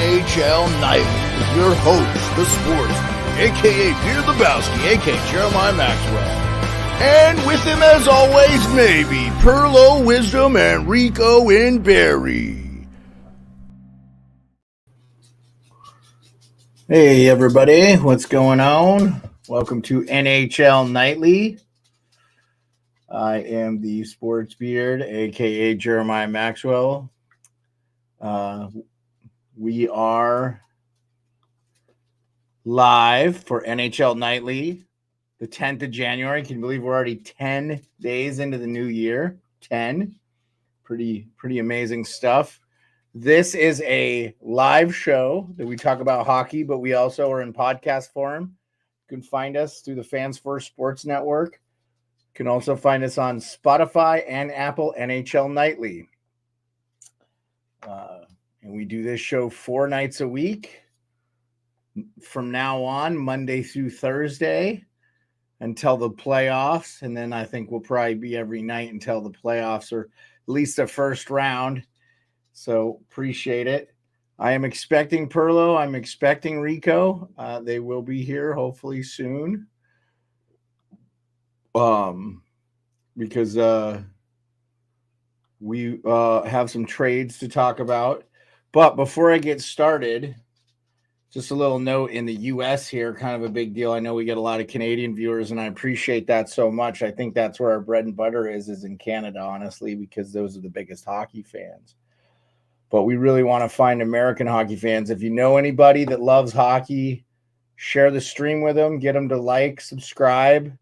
NHL Nightly with your host, the sports, a.k.a. Peter Lebowski, a.k.a. Jeremiah Maxwell. And with him, as always, maybe Perlo, Wisdom, and Rico and Barry. Hey, everybody. What's going on? Welcome to NHL Nightly. I am the sports beard, a.k.a. Jeremiah Maxwell. We are live for NHL Nightly, the 10th of January. Can you believe we're already 10 days into the new year? 10. Pretty amazing stuff. This is a live show that we talk about hockey, but we also are in podcast form. You can find us through the Fans First Sports Network. You can also find us on Spotify and Apple NHL Nightly. And we do this show 4 nights a week from now on, Monday through Thursday, until the playoffs. And then I think we'll probably be every night until the playoffs, or at least the first round. So appreciate it. I am expecting Perlo. I'm expecting Rico. They will be here hopefully soon. Because we have some trades to talk about. But before I get started, just a little note in the U.S. here, kind of a big deal. I know we get a lot of Canadian viewers, and I appreciate that so much. I think that's where our bread and butter is in Canada, honestly, because those are the biggest hockey fans. But we really want to find American hockey fans. If you know anybody that loves hockey, share the stream with them, get them to like, subscribe,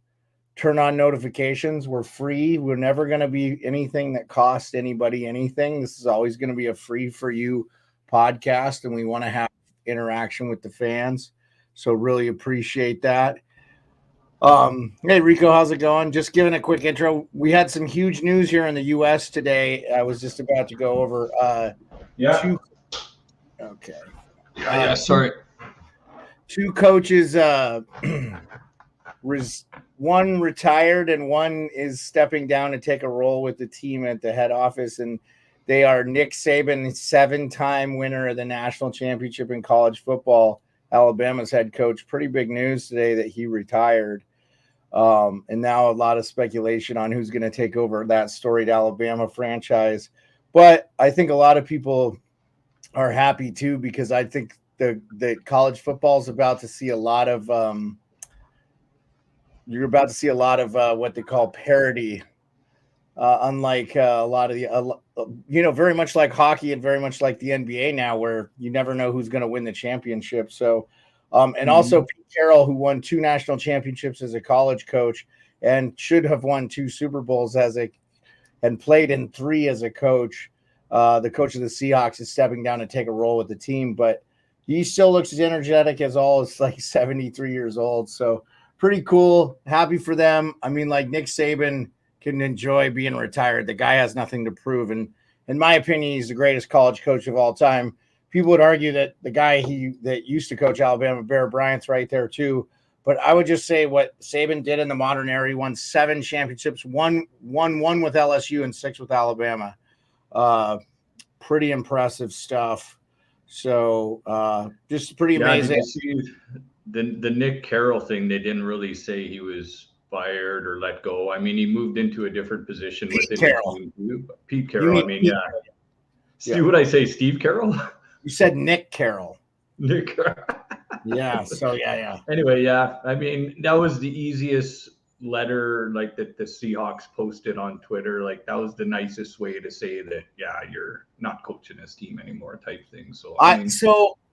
turn on notifications. We're free. We're never going to be anything that costs anybody anything. This is always going to be a free for you podcast, and we want to have interaction with the fans. So really appreciate that. Hey, Rico, how's it going? Just giving a quick intro. We had some huge news here in the U.S. today. I was just about to go over. Sorry. Two coaches, one retired and one is stepping down to take a role with the team at the head office. And they are Nick Saban, 7-time winner of the national championship in college football, Alabama's head coach. Pretty big news today that he retired. And now a lot of speculation on who's going to take over that storied Alabama franchise. But I think a lot of people are happy too, because I think the college football is about to see a lot of what they call parity. Unlike a lot of the, very much like hockey and very much like the NBA now, where you never know who's going to win the championship. So, and also Pete Carroll, who won 2 national championships as a college coach and should have won 2 Super Bowls and played in 3 as a coach. The coach of the Seahawks is stepping down to take a role with the team, but he still looks as energetic as all. It's like 73 years old. So pretty cool. Happy for them. I mean, like Nick Saban can enjoy being retired. The guy has nothing to prove. And in my opinion, he's the greatest college coach of all time. People would argue that the guy that used to coach Alabama, Bear Bryant's right there too. But I would just say what Saban did in the modern era, he won 7 championships, one with LSU and 6 with Alabama. Pretty impressive stuff. So just pretty amazing. Did you see the Nick Carroll thing? They didn't really say he was fired or let go. I mean, he moved into a different position with Pete Carroll. Pete Carroll. Yeah. Would I say Steve Carroll? You said Nick Carroll. Nick Carroll. Yeah. So yeah. Anyway, yeah. I mean, that was the easiest letter, like that the Seahawks posted on Twitter. Like that was the nicest way to say that, yeah, you're not coaching this team anymore, type thing. So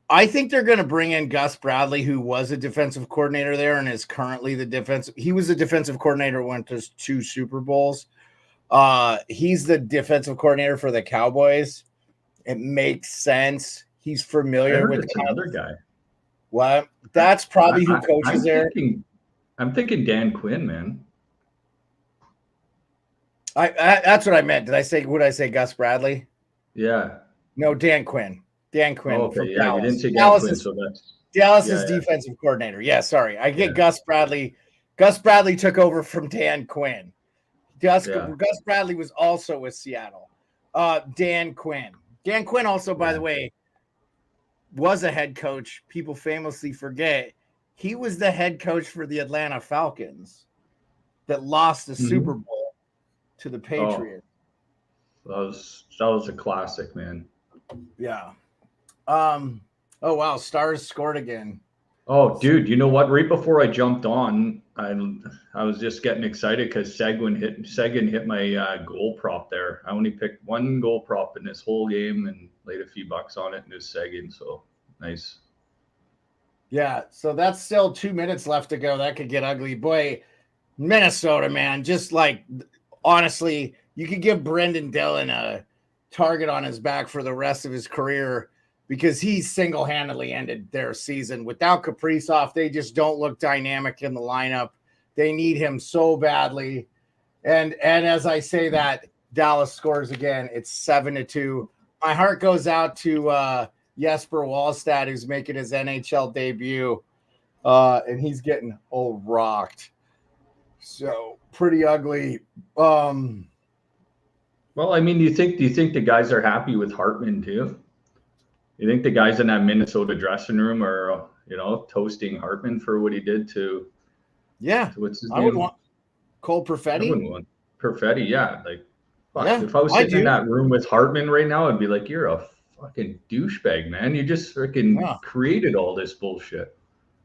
I think they're going to bring in Gus Bradley, who was a defensive coordinator there and is currently he was a defensive coordinator, went to 2 Super Bowls. He's the defensive coordinator for the Cowboys. It makes sense. He's familiar with another guy. What? That's probably who coaches there. I'm thinking Dan Quinn, man. That's what I meant. Would I say Gus Bradley? Yeah. No, Dan Quinn. Dan Quinn. Oh, okay. From Yeah, Dallas. you didn't say Dan Quinn, so that's Dallas's defensive coordinator. Yeah, sorry. I get Gus Bradley. Gus Bradley took over from Dan Quinn. Gus Bradley was also with Seattle. Dan Quinn. Dan Quinn also, by the way, was a head coach, people famously forget he was the head coach for the Atlanta Falcons that lost the Super Bowl to the Patriots. That was a classic, man. Yeah. Oh wow, Stars scored again. Oh, dude, you know what? Right before I jumped on, I was just getting excited because Seguin hit my goal prop there. I only picked one goal prop in this whole game and laid a few bucks on it, and it was Seguin. So nice. Yeah, so that's still 2 minutes left to go. That could get ugly. Boy, Minnesota, man, just like honestly, you could give Brendan Dillon a target on his back for the rest of his career because he single-handedly ended their season. Without Kaprizov, they just don't look dynamic in the lineup. They need him so badly. And as I say that, Dallas scores again. It's 7-2. My heart goes out to Jesper Wallstad, who's making his NHL debut. And he's getting rocked. So pretty ugly. Well, I mean, do you think the guys are happy with Hartman too? You think the guys in that Minnesota dressing room are, toasting Hartman for what he did to? Yeah, what's his I name? would want Cole Perfetti. I wouldn't want Perfetti. Yeah, like fuck, Yeah, if I was sitting in that room with Hartman right now, I'd be like, "You're a fucking douchebag, man! You just freaking created all this bullshit."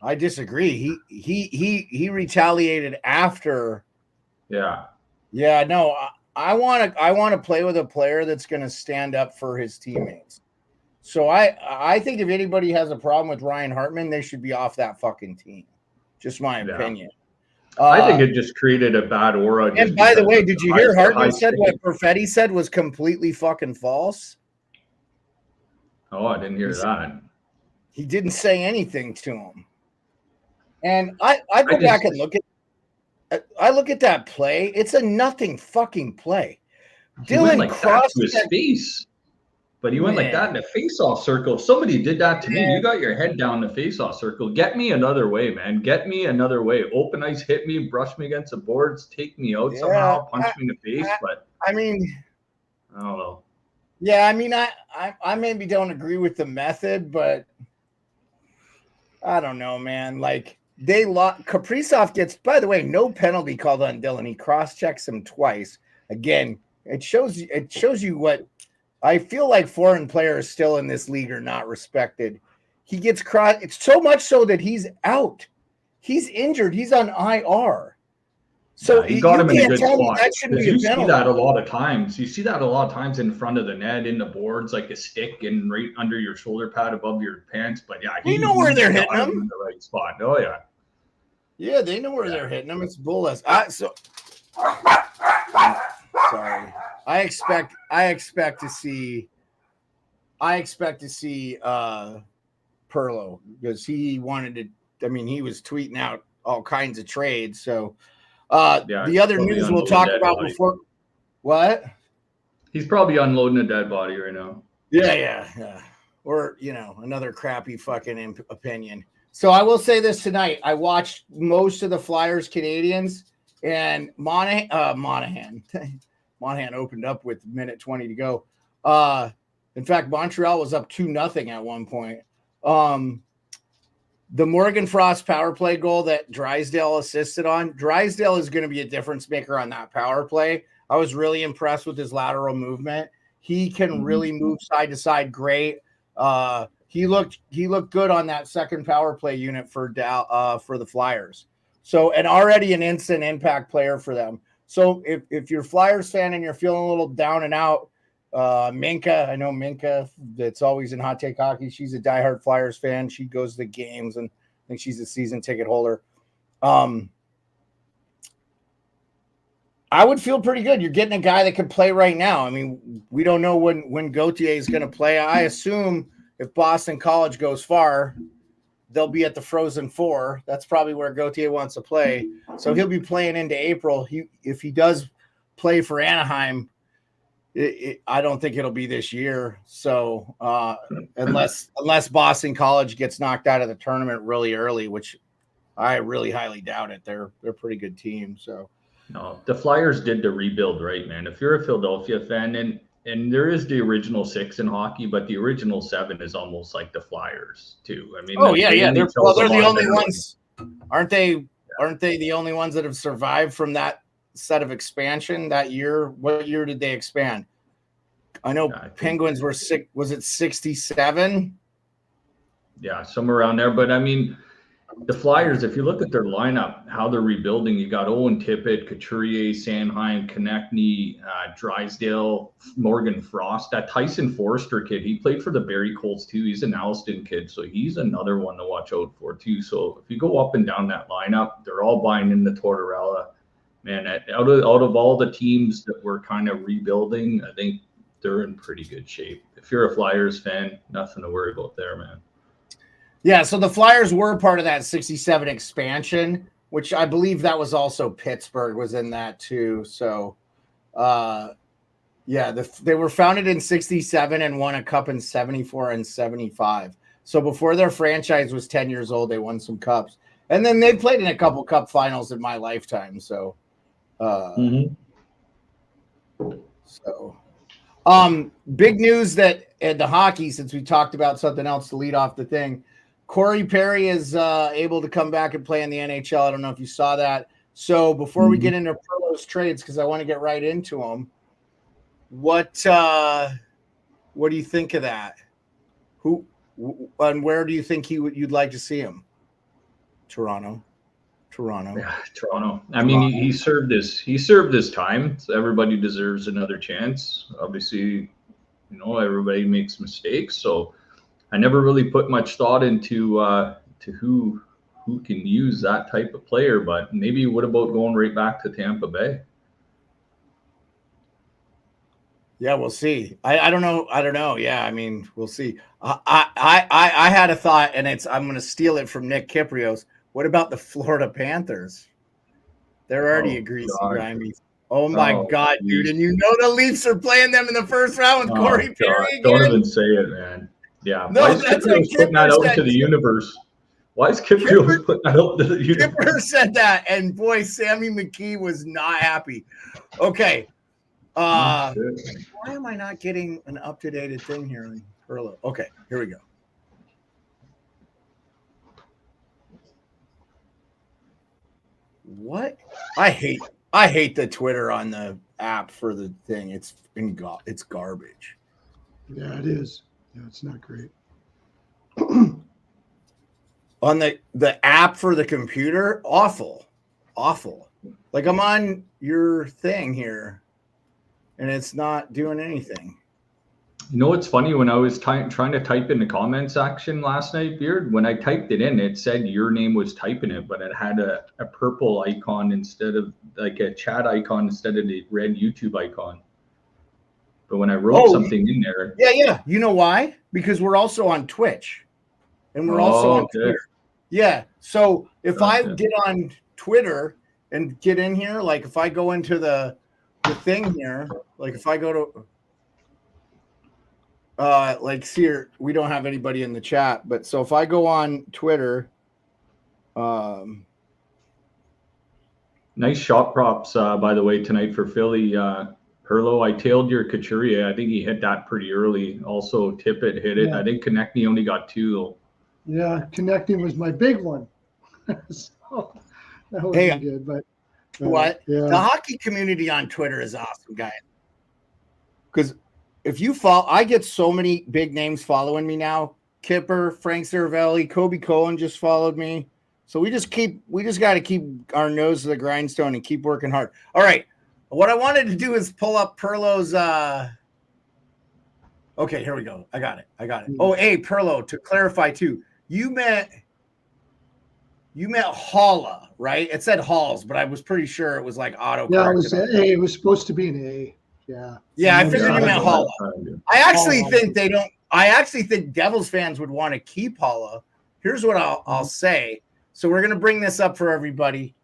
I disagree. He retaliated after. Yeah. Yeah. No, I want to play with a player that's going to stand up for his teammates. So I think if anybody has a problem with Ryan Hartman, they should be off that fucking team. Just my opinion. I think it just created a bad aura. And by the way, did you hear Hartman said what Perfetti said was completely fucking false? Oh, I didn't hear that. He didn't say anything to him. And I go back and look at that play. It's a nothing fucking play. Dylan crossed to his face. But he went like that in the face-off circle. If somebody did that to me, you got your head down the face-off circle. Get me another way, man. Get me another way. Open ice, hit me, brush me against the boards, take me out somehow, punch me in the face. But I mean, I don't know. Yeah, I mean, I maybe don't agree with the method, but I don't know, man. Like Kaprizov gets, by the way, no penalty called on Dylan. He cross-checks him twice. Again, it shows you what. I feel like foreign players still in this league are not respected. He gets crossed. It's so much so that he's out. He's injured. He's on IR. So he got him in a good spot. You see that a lot of times. You see that a lot of times in front of the net, in the boards, like a stick and right under your shoulder pad above your pants. But yeah, we know where they're hitting him in the right spot. Oh yeah. Yeah, they know where they're hitting him. It's bullets. Sorry. I expect to see Perlo because he wanted to. I mean, he was tweeting out all kinds of trades. So the other news we'll talk about before. What? He's probably unloading a dead body right now. Yeah. Or another crappy fucking opinion. So I will say this tonight. I watched most of the Flyers Canadians and Monahan. Monahan opened up with minute 20 to go. In fact, Montreal was up 2-0 at one point. The Morgan Frost power play goal that Drysdale assisted on. Drysdale is going to be a difference maker on that power play. I was really impressed with his lateral movement. He can really move side to side great. He looked good on that second power play unit for the Flyers. So, and already an instant impact player for them. So if you're a Flyers fan and you're feeling a little down and out, Minka, I know Minka that's always in Hot Take Hockey. She's a diehard Flyers fan. She goes to the games and I think she's a season ticket holder. I would feel pretty good. You're getting a guy that can play right now. I mean, we don't know when Gauthier is going to play. I assume if Boston College goes far, they'll be at the Frozen Four. That's probably where Gauthier wants to play. So he'll be playing into April. If he does play for Anaheim, I don't think it'll be this year. So unless Boston College gets knocked out of the tournament really early, which I really highly doubt it. They're a pretty good team. So no, the Flyers did the rebuild right, man. If you're a Philadelphia fan, and and there is the original 6 in hockey, but the original 7 is almost like the Flyers too. I mean, oh yeah, yeah. They're the only better. ones, aren't they? Aren't they the only ones that have survived from that set of expansion that year? What year did they expand? I know Penguins were was it 67? Yeah, somewhere around there. But I mean, the Flyers, if you look at their lineup, how they're rebuilding, you got Owen Tippett, Couturier, Sanheim, Konechny, Drysdale, Morgan Frost. That Tyson Forster kid, he played for the Barrie Colts too. He's an Alston kid, so he's another one to watch out for too. So if you go up and down that lineup, they're all buying into Tortorella. Man, out of all the teams that were kind of rebuilding, I think they're in pretty good shape. If you're a Flyers fan, nothing to worry about there, man. Yeah, so the Flyers were part of that 67 expansion, which I believe that was also Pittsburgh was in that too. So, yeah, they were founded in 67 and won a cup in 74 and 75. So before their franchise was 10 years old, they won some cups. And then they played in a couple cup finals in my lifetime. So, big news that at the hockey, since we talked about something else to lead off the thing, Corey Perry is able to come back and play in the NHL. I don't know if you saw that. So before we get into Perlo's trades, because I want to get right into them, what do you think of that? Who and where do you think you'd like to see him? Toronto. Yeah, Toronto. I mean, he served his time. So everybody deserves another chance. Obviously, everybody makes mistakes. So I never really put much thought into to who can use that type of player. But maybe what about going right back to Tampa Bay? Yeah, we'll see. I don't know. Yeah, I mean, we'll see. I had a thought, and I'm going to steal it from Nick Kiprios. What about the Florida Panthers? They're already a greasy grimy. Oh my God, dude! And the Leafs are playing them in the first round with Corey Perry again. Don't even say it, man. Yeah, no, why is Kiprios putting that out into the universe? Why is Kiprios putting that out into the universe? Kipper said that, and boy, Sammy McKee was not happy. Okay. Why am I not getting an up-to-date thing here on Perlo? Okay, here we go. What? I hate the Twitter on the app for the thing. It's garbage. Yeah, it is. Yeah, it's not great. On the app for the computer, awful. Like I'm on your thing here, and it's not doing anything. It's funny, when I was trying to type in the comment section last night, Beard, when I typed it in, it said your name was typing it, but it had a purple icon instead of like a chat icon instead of the red YouTube icon. But when I wrote something in there. Yeah. You know why? Because we're also on Twitch and we're also on Twitter. Yeah. So if I get on Twitter and get in here, like if I go into the thing here, like if I go to like here, we don't have anybody in the chat, but so if I go on Twitter, nice shot props, by the way, tonight for Philly. Perlo, I tailed your Couturier. I think he hit that pretty early. Also, Tippett hit it. Yeah. I think Konechny only got 2 though. Yeah, Konechny was my big one. So that wasn't good, but what? Yeah. The hockey community on Twitter is awesome, guys. Because if you follow, I get so many big names following me now. Kipper, Frank Cervelli, Kobe Cohen just followed me. So we just got to keep our nose to the grindstone and keep working hard. All right. What I wanted to do is pull up Perlo's. Okay, here we go. I got it. Oh, hey, Perlo, to clarify too, you met Halla, right? It said Halls, but I was pretty sure it was like auto. Yeah, it was A. It was supposed to be an A. Yeah. Yeah, I figured you meant Halla. I actually think they don't. I actually think Devils fans would want to keep Halla. Here's what I'll say. So we're gonna bring this up for everybody.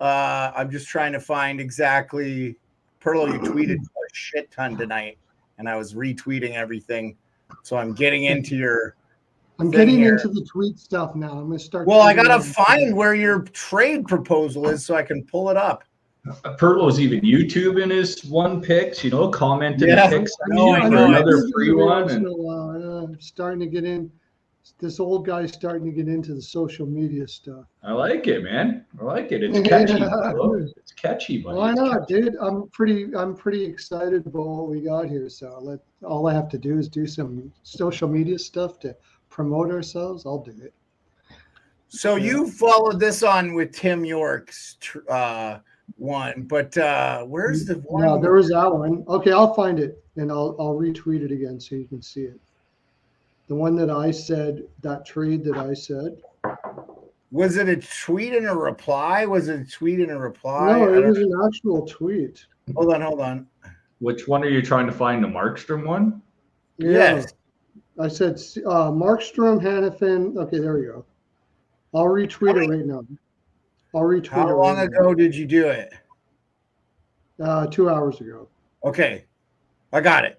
I'm just trying to find exactly. Perlo, you tweeted a shit ton tonight, and I was retweeting everything. So I'm getting into your. I'm getting into the tweet stuff now. I'm gonna start. Well, I gotta find where your trade proposal is so I can pull it up. Perlo's even YouTubing his one picks, commenting Yeah. the picks No, I for know. another Every free one. once in a while, I'm starting to get in. This old guy's starting to get into the social media stuff. I like it, man. I like it. It's catchy, Perlo. It's catchy, buddy. Why It's not, catchy. dude? I'm pretty excited about what we got here. So all I have to do is do some social media stuff to promote ourselves. I'll do it. So you followed this on with Tim York's one, but where's the one? No, there was that one. Okay, I'll find it and I'll retweet it again so you can see it. The one that I said, that trade that I said. Was it a tweet and a reply? Was it a tweet and a reply? No, it was an actual tweet. Hold on. Which one are you trying to find? The Markstrom one? Yeah. Yes. I said Markstrom, Hannafin. Okay, there we go. I'll retweet it right now. I'll retweet it. How long ago did you do it? 2 hours ago. Okay. I got it.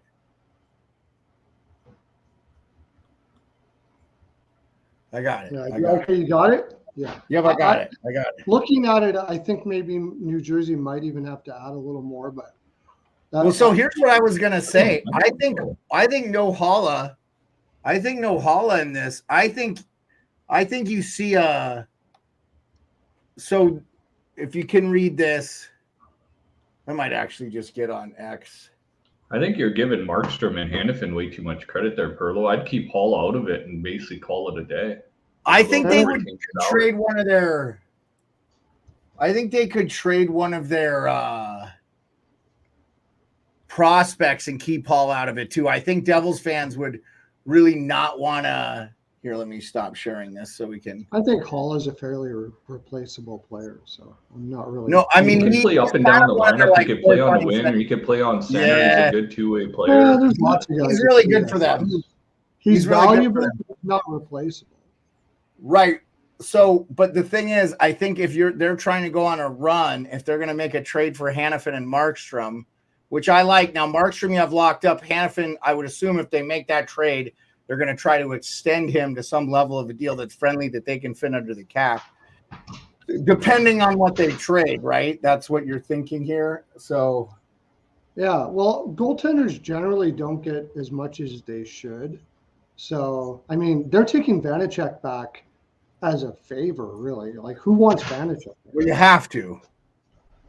Yeah, okay, you got it? Yeah. Yep, I got it. Looking at it, I think maybe New Jersey might even have to add a little more, but well, so here's what I was gonna say. I think no Holla. I think no Holla in this. I think you see so if you can read this, I might actually just get on X. I think you're giving Markstrom and Hannafin way too much credit there, Perlo. I'd keep Hall out of it and basically call it a day. I think they would trade one of their. I think they could trade one of their prospects and keep Hall out of it too. I think Devils fans would really not want to. Here, let me stop sharing this so we can. I think Hall is a fairly replaceable player, so I'm not really. No, I mean he can play up and down the lineup. He could play on the wing, or he could play on center. Yeah. He's a good two-way player. Yeah, there's lots of guys. He's really good for them. He's really valuable, but not replaceable. Right. So, but the thing is, I think if they're trying to go on a run, if they're going to make a trade for Hannafin and Markstrom, which I like. Now, Markstrom you have locked up. Hannafin, I would assume if they make that trade, they're going to try to extend him to some level of a deal that's friendly that they can fit under the cap, depending on what they trade, right? That's what you're thinking here. So, yeah, well, goaltenders generally don't get as much as they should. So, I mean, they're taking Vanacek back as a favor, really. Like, who wants Vanacek? Well, you have to.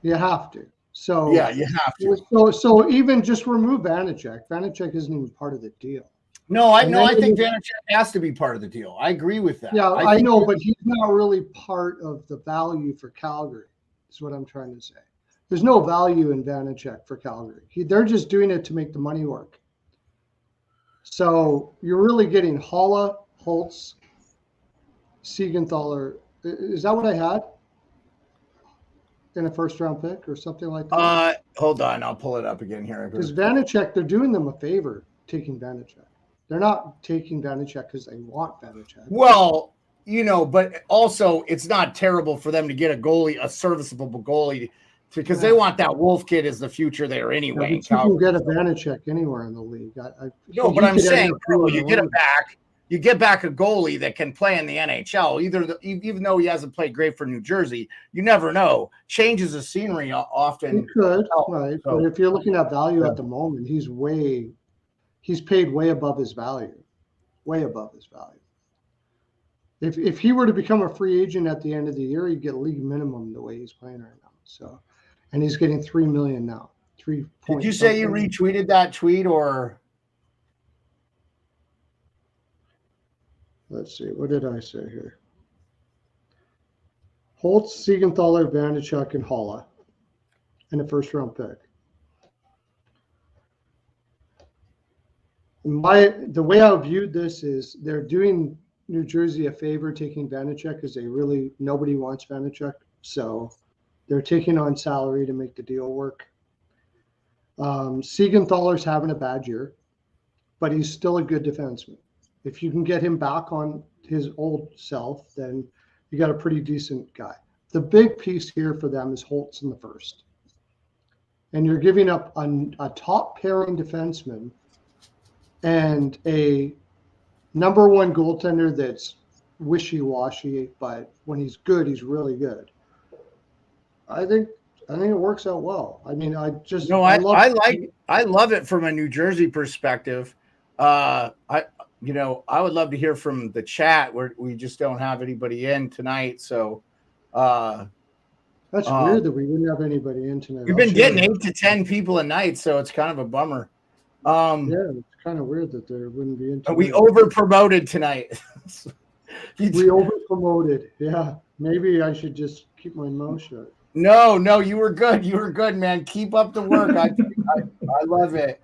You have to. So, yeah, you have to. So even just remove Vanacek. Vanacek isn't even part of the deal. No, I think Vanacek has to be part of the deal. I agree with that. Yeah, I know, but he's not really part of the value for Calgary, is what I'm trying to say. There's no value in Vanacek for Calgary. They're just doing it to make the money work. So you're really getting Holla, Holtz, Siegenthaler. Is that what I had in a first-round pick or something like that? Hold on. I'll pull it up again here. Because Vanacek, they're doing them a favor taking Vanacek. They're not taking Vanacek because they want Vanacek. Well, but also it's not terrible for them to get a serviceable goalie, because they want that Wolf kid as the future there anyway. You can get a Vanacek anywhere in the league. No, but I'm saying, you get him back. You get back a goalie that can play in the NHL. Even though he hasn't played great for New Jersey, you never know. Changes of scenery often. He could, right? So, but if you're looking at value at the moment, he's paid way above his value. Way above his value. If he were to become a free agent at the end of the year, he'd get league minimum the way he's playing right now. So, and he's getting $3 million now. 3 Did you say you retweeted that tweet or? Let's see. What did I say here? Holtz, Siegenthaler, Vanacek, and Holla, and a first-round pick. The way I viewed this is they're doing New Jersey a favor taking Vanacek because nobody wants Vanacek, so they're taking on salary to make the deal work. Siegenthaler's having a bad year, but he's still a good defenseman. If you can get him back on his old self, then you got a pretty decent guy. The big piece here for them is Holtz in the first. And you're giving up a top pairing defenseman and a number one goaltender that's wishy-washy, but when he's good, he's really good. I think I think it works out well. I mean, No, I love it from a New Jersey perspective. I would love to hear from the chat where we just don't have anybody in tonight. So that's weird that we wouldn't have anybody in tonight. We've been getting 8 to 10 people a night, so it's kind of a bummer. Yeah, it's kind of weird that there wouldn't be in tonight. We over promoted tonight. We over promoted. Yeah. Maybe I should just keep my mouth shut. No, you were good. You were good, man. Keep up the work. I love it.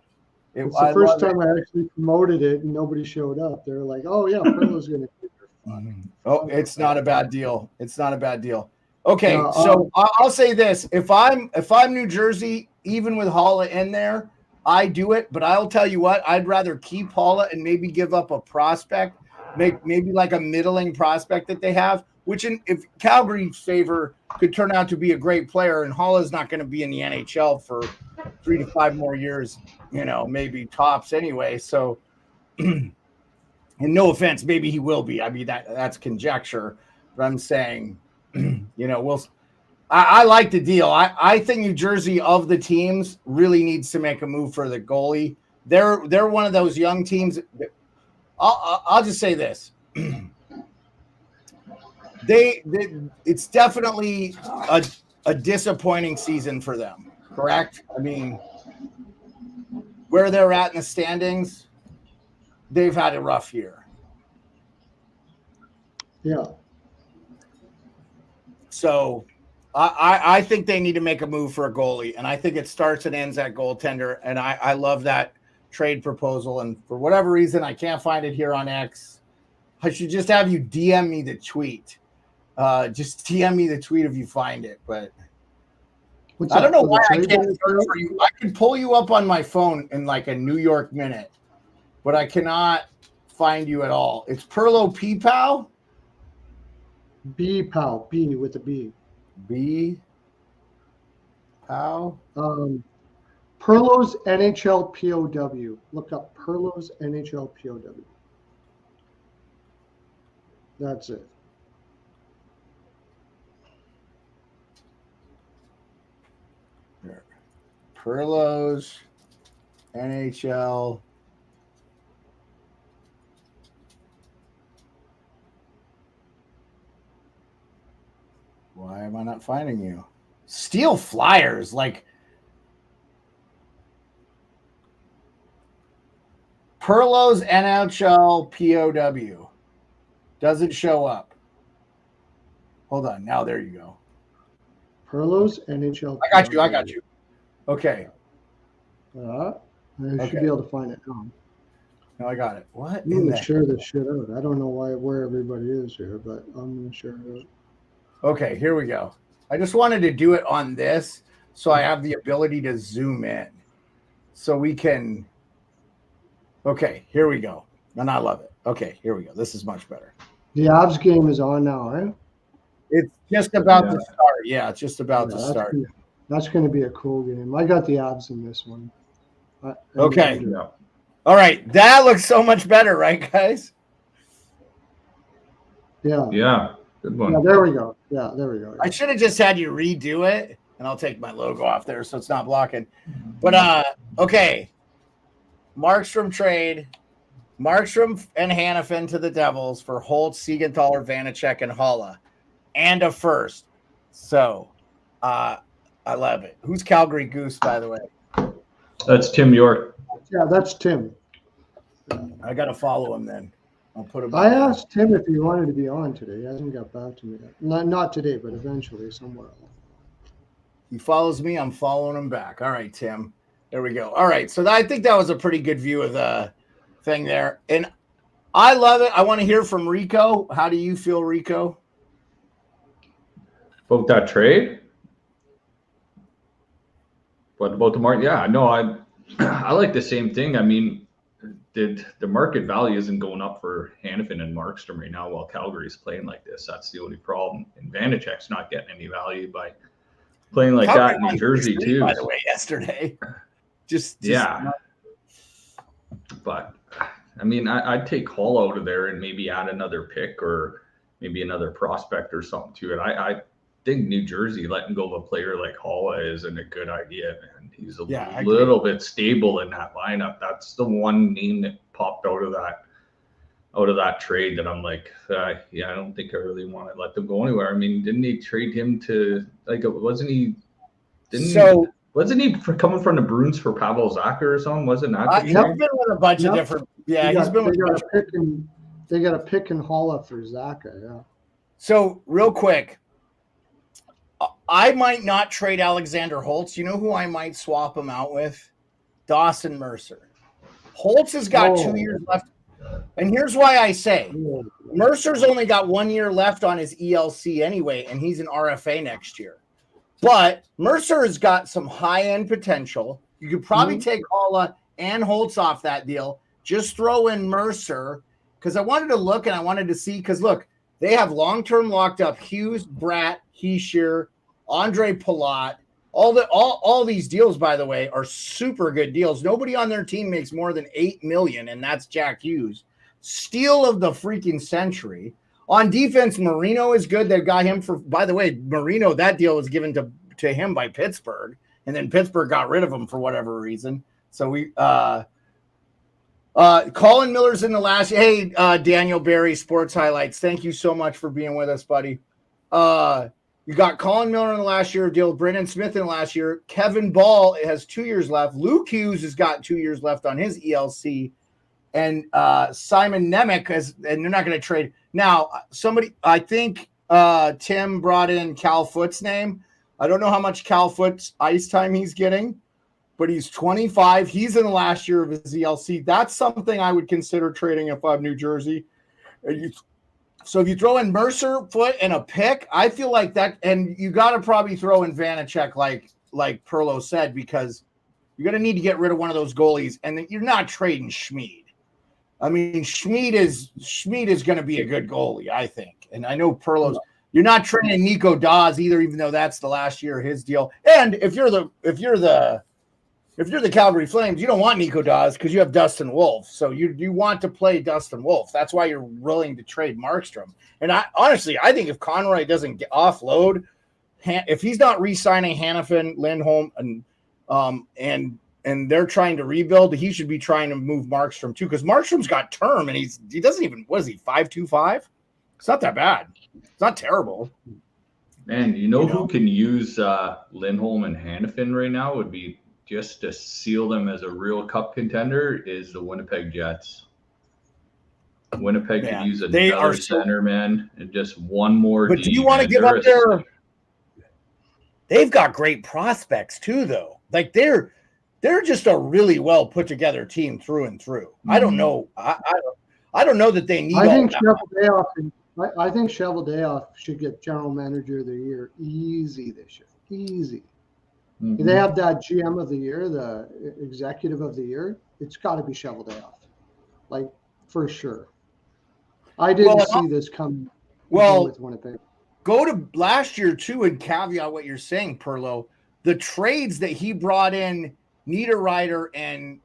It's the first time I actually promoted it and nobody showed up. They're like, "Oh yeah, Perlo's going to be fun." Oh, it's not a bad deal. It's not a bad deal. Okay, so I'll say this: if I'm New Jersey, even with Holla in there, I do it. But I'll tell you what, I'd rather keep Holla and maybe give up a prospect, maybe like a middling prospect that they have. Which, if Calgary's favor, could turn out to be a great player, and Holla's not going to be in the NHL for 3 to 5 more years, maybe tops anyway. So, and no offense, maybe he will be. I mean, that's conjecture, but I'm saying, I like the deal. I think New Jersey, of the teams, really needs to make a move for the goalie. They're one of those young teams. I'll just say this. It's definitely a disappointing season for them, correct? I mean, where they're at in the standings, they've had a rough year. Yeah. So I think they need to make a move for a goalie, and I think it starts and ends at goaltender, and I love that trade proposal, and for whatever reason, I can't find it here on X. I should just have you DM me the tweet. Just DM me the tweet if you find it, but I don't know why I can't search for you. I can pull you up on my phone in like a New York minute, but I cannot find you at all. It's Perlo P-Pow? B-Pow, B with a B. B-Pow? Perlo's NHL POW. Look up Perlo's NHL POW. That's it. Perlo's NHL. Why am I not finding you? Steel Flyers, like Perlo's NHL POW doesn't show up. Hold on. Now there you go. Perlo's NHL. I got you. Okay. I should be able to find it now. No, I got it. What? I'm going to share this shit out. I don't know where everybody is here, but I'm going to share it out. Okay, here we go. I just wanted to do it on this so I have the ability to zoom in. So we can. Okay, here we go. And I love it. Okay, here we go. This is much better. The Avs game is on now, right? It's just about to start. Yeah, it's just about to start. That's going to be a cool game. I got the Avs in this one. Okay. Yeah. All right. That looks so much better, right, guys? Yeah. Yeah. Good one. Yeah, there we go. Yeah, there we go. Yeah. I should have just had you redo it, and I'll take my logo off there so it's not blocking. But, okay. Markstrom trade. Markstrom and Hannafin to the Devils for Holtz, Siegenthaler, Vanacek, and Holla. And a first. So, I love it. Who's Calgary Goose, by the way? That's Tim York. Yeah, that's Tim. I got to follow him then. I'll put him. I asked Tim if he wanted to be on today. He hasn't got back to me yet. Not today, but eventually somewhere else. He follows me. I'm following him back. All right, Tim. There we go. All right. So I think that was a pretty good view of the thing there. And I love it. I want to hear from Rico. How do you feel, Rico? About that trade? What about the market? Yeah, no, I like the same thing. I mean, the market value isn't going up for Hannafin and Markstrom right now while Calgary's playing like this. That's the only problem. And Vanacek's not getting any value by playing like Calgary that in New Jersey too. By the way, yesterday. Just yeah. But I mean, I'd take Hall out of there and maybe add another pick or maybe another prospect or something to it. I think New Jersey letting go of a player like Holla isn't a good idea, man. He's a I little bit stable in that lineup. That's the one name that popped out of that trade that I'm like, I don't think I really want to let them go anywhere. I mean, didn't they trade him to wasn't he coming from the Bruins for Pavel Zacha or something? Wasn't that? He's been with a bunch of different. Yeah, he's been with a bunch. They got a pick and Holla for Zacha. Yeah. So real quick, I might not trade Alexander Holtz. You know who I might swap him out with? Dawson Mercer. Holtz has got 2 years left. And here's why I say Mercer's only got 1 year left on his ELC anyway, and he's an RFA next year. But Mercer has got some high-end potential. You could probably take Holla and Holtz off that deal. Just throw in Mercer, because I wanted to look and I wanted to see, because look, they have long-term locked up Hughes, Bratt, Heischer, Andre Palat. All these deals, by the way, are super good deals. Nobody on their team makes more than $8 million, and that's Jack Hughes. Steal of the freaking century. On defense, Marino is good. They've got him for, by the way, Marino, that deal was given to him by Pittsburgh, and then Pittsburgh got rid of him for whatever reason. So we Colin Miller's in the last. Hey, Daniel Barry, Sports Highlights. Thank you so much for being with us, buddy. You got Colin Miller in the last year deal, Brendan Smith in the last year. Kevin Ball has 2 years left. Luke Hughes has got 2 years left on his ELC. And Simon Nemec and they're not going to trade. Now, I think Tim brought in Cal Foot's name. I don't know how much Cal Foot's ice time he's getting, but he's 25. He's in the last year of his ELC. That's something I would consider trading if I'm New Jersey. So if you throw in Mercer, Foot, and a pick, I feel like that, and you got to probably throw in Vanacek like Perlo said, because you're going to need to get rid of one of those goalies, and you're not trading Schmid. I mean, Schmid is going to be a good goalie, I think. And I know Perlo's. You're not trading Nico Dawes either, even though that's the last year of his deal. And if you're the Calgary Flames, you don't want Nico Dawes because you have Dustin Wolf. So you want to play Dustin Wolf. That's why you're willing to trade Markstrom. And I think if Conroy doesn't get offload, if he's not re-signing Hanifin, Lindholm, and they're trying to rebuild, he should be trying to move Markstrom too, because Markstrom's got term and he doesn't even, what is he, 5.25? It's not that bad. It's not terrible. Man, you know who can use Lindholm and Hanifin right now would be just to seal them as a real cup contender is the Winnipeg Jets. Winnipeg could use another center, man, and just one more. But do you want to give up their? They've got great prospects too, though. Like they're just a really well put together team through and through. Mm-hmm. I don't know. I don't know that they need. I think Cheveldayoff should get general manager of the year easy this year. Easy. Mm-hmm. They have that GM of the year, the executive of the year. It's got to be Cheveldayoff, like for sure. I didn't see this come. With Winnipeg. Go to last year too, and caveat what you're saying, Perlo. The trades that he brought in, Niederreiter and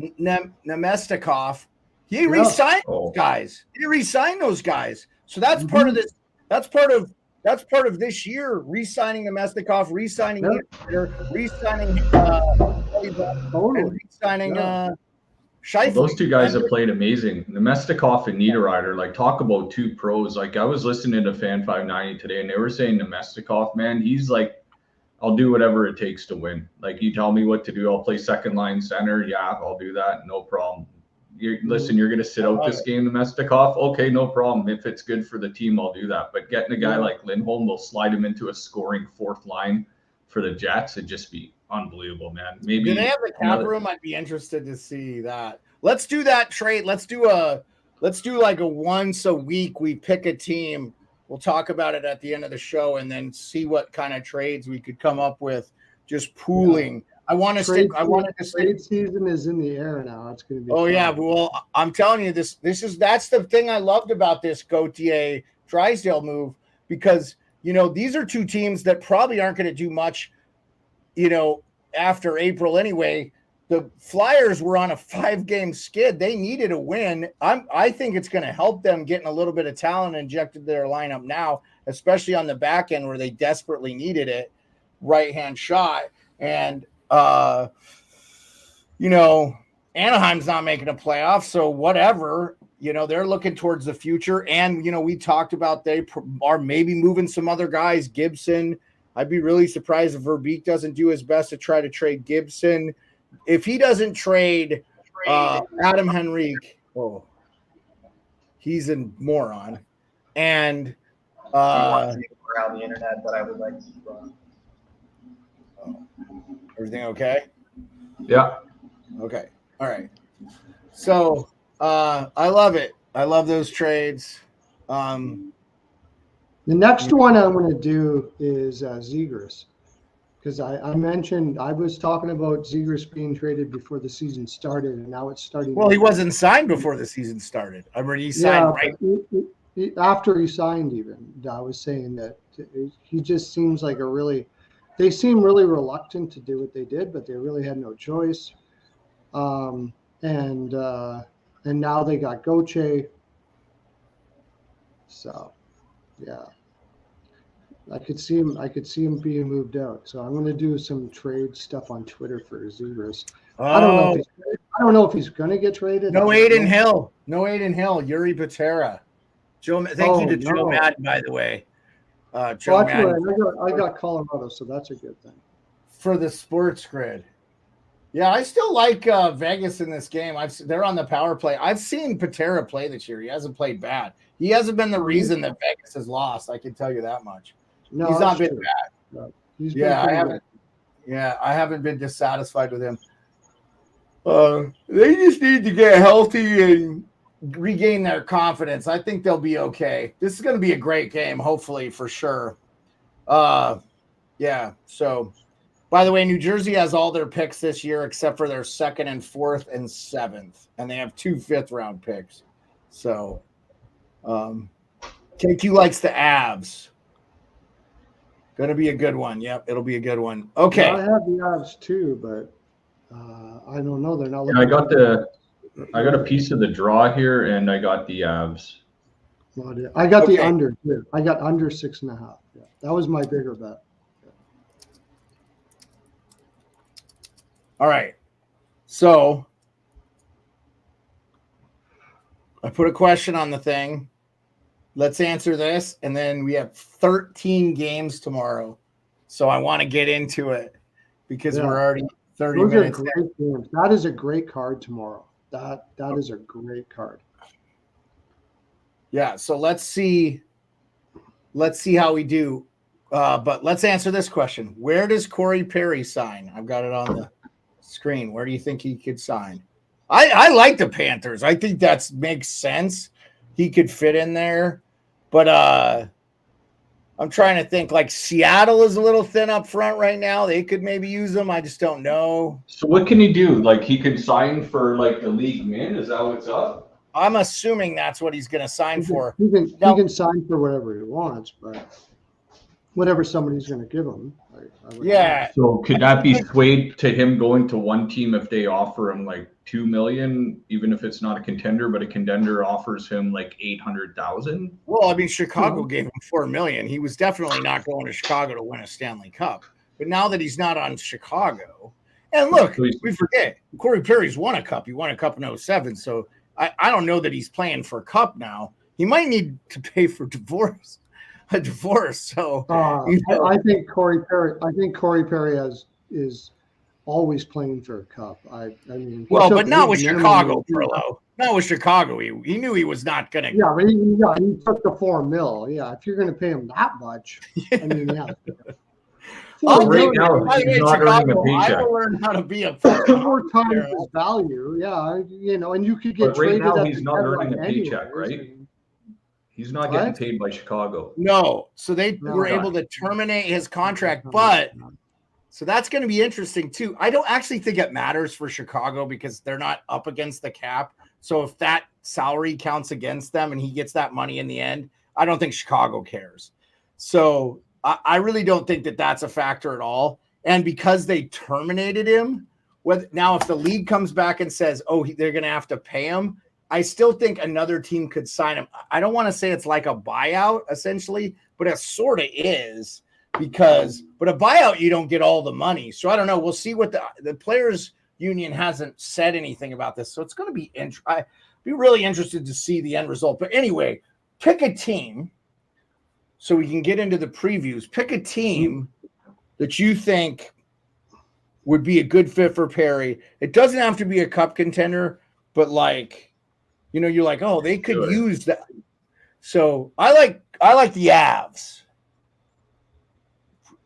Nemestikov, he re-signed those guys. He re-signed those guys. So that's part of this. That's part of this year, re-signing Nemestikov, re-signing Niederreiter, re-signing and re-signing Scheifele. Those two guys have played amazing. Nemestikov and Niederreiter, like talk about two pros. Like I was listening to Fan 590 today, and they were saying Nemestikov, man, he's like, I'll do whatever it takes to win. Like you tell me what to do, I'll play second line center. Yeah, I'll do that, no problem. You're going to sit out this game, Nemestikov. Okay, no problem. If it's good for the team, I'll do that. But getting a guy like Lindholm, they'll slide him into a scoring fourth line for the Jets. It'd just be unbelievable, man. Maybe do they have the cap room? I'd be interested to see that. Let's do that trade. Let's do like a once a week. We pick a team. We'll talk about it at the end of the show, and then see what kind of trades we could come up with. Just pooling. Yeah. Trade season is in the air now. It's going to be. Oh fun. Yeah, well, I'm telling you, that's the thing I loved about this Gauthier Drysdale move, because these are two teams that probably aren't going to do much, after April anyway. The Flyers were on a 5-game skid. They needed a win. I think it's going to help them getting a little bit of talent injected to their lineup now. especially on the back end where they desperately needed it, right-hand shot. And, Anaheim's not making a playoff, so whatever. They're looking towards the future. And, we talked about they are maybe moving some other guys. Gibson. I'd be really surprised if Verbeek doesn't do his best to try to trade Gibson. If he doesn't trade Adam Henrique, he's a moron. And around the internet, but I would like to. Everything okay? Yeah. Okay. All right. So I love it. I love those trades. The next one I'm going to do is Zegras, because I mentioned I was talking about Zegras being traded before the season started, and now it's starting. Well, he wasn't signed before the season started. I mean, he signed right after he signed. Even I was saying that he just seems like they seem really reluctant to do what they did, but they really had no choice. And now they got Gauthier. So, yeah, I could see him being moved out. So I'm going to do some trade stuff on Twitter for Zegras. I don't know if he's going to get traded. No Aiden Hill. Yuri Patera. Thank you to Joe Madden, by the way. Joe Madden. I got Colorado, so that's a good thing. For the sports grid. Yeah, I still like Vegas in this game. They're on the power play. I've seen Patera play this year. He hasn't played bad. He hasn't been the reason that Vegas has lost. I can tell you that much. No, he's not been bad. No, I haven't been dissatisfied with him. They just need to get healthy and regain their confidence. I think they'll be okay. This is going to be a great game, hopefully, for sure. Yeah. So, by the way, New Jersey has all their picks this year except for their 2nd and 4th and 7th, and they have 2 5th-round picks. So, KQ likes the Avs. Going to be a good one. Yep, it'll be a good one. Okay. I have the Avs too, but I don't know. They're not. I got a piece of the draw here, and I got the Avs. I got the under too. I got under 6.5. Yeah, that was my bigger bet. Yeah. All right. So I put a question on the thing. Let's answer this, and then we have 13 games tomorrow. So I want to get into it because we're already 30 minutes. Those are great games. That is a great card tomorrow. That is a great card. Yeah, so let's see how we do. But let's answer this question. Where does Corey Perry sign? I've got it on the screen. Where do you think he could sign? I like the Panthers. I think that makes sense. He could fit in there. But I'm trying to think, like Seattle is a little thin up front right now. They could maybe use him. I just don't know. So what can he do? Like he could sign for like the league min? Is that what's up? I'm assuming that's what he's going to sign for. He can sign for whatever he wants, but whatever somebody's going to give him. Yeah. So could that be swayed to him going to one team if they offer him like $2 million, even if it's not a contender, but a contender offers him like $800,000? Well, I mean, Chicago gave him $4 million. He was definitely not going to Chicago to win a Stanley Cup. But now that he's not on Chicago, and look, we forget Corey Perry's won a cup. He won a cup in 2007. So I don't know that he's playing for a cup now. He might need to pay for a divorce. So I think Corey Perry is always playing for a cup. I mean, but not with Chicago, Perlo. Not with Chicago. He knew he was not going to. Yeah, but he took the $4 million. Yeah, if you're going to pay him that much, I mean, yeah. Right now, he's not earning a paycheck. I will learn how to be a 4 times his value. Yeah, and you could get traded. Right now, he's not earning a paycheck, right? He's not getting paid by Chicago. No, so they were able to terminate his contract, but so that's going to be interesting too. I don't actually think it matters for Chicago because they're not up against the cap. So if that salary counts against them and he gets that money in the end, I don't think Chicago cares. So I really don't think that that's a factor at all. And because they terminated him, now if the league comes back and says, they're going to have to pay him, I still think another team could sign him. I don't want to say it's like a buyout, essentially, but it sort of is because, but a buyout, you don't get all the money. So I don't know. We'll see what the players union hasn't said anything about this. So it's going to be, I'd be really interested to see the end result. But anyway, pick a team so we can get into the previews. Pick a team that you think would be a good fit for Perry. It doesn't have to be a cup contender, but like, you know, you're like, oh, they could use that. So I like the Avs.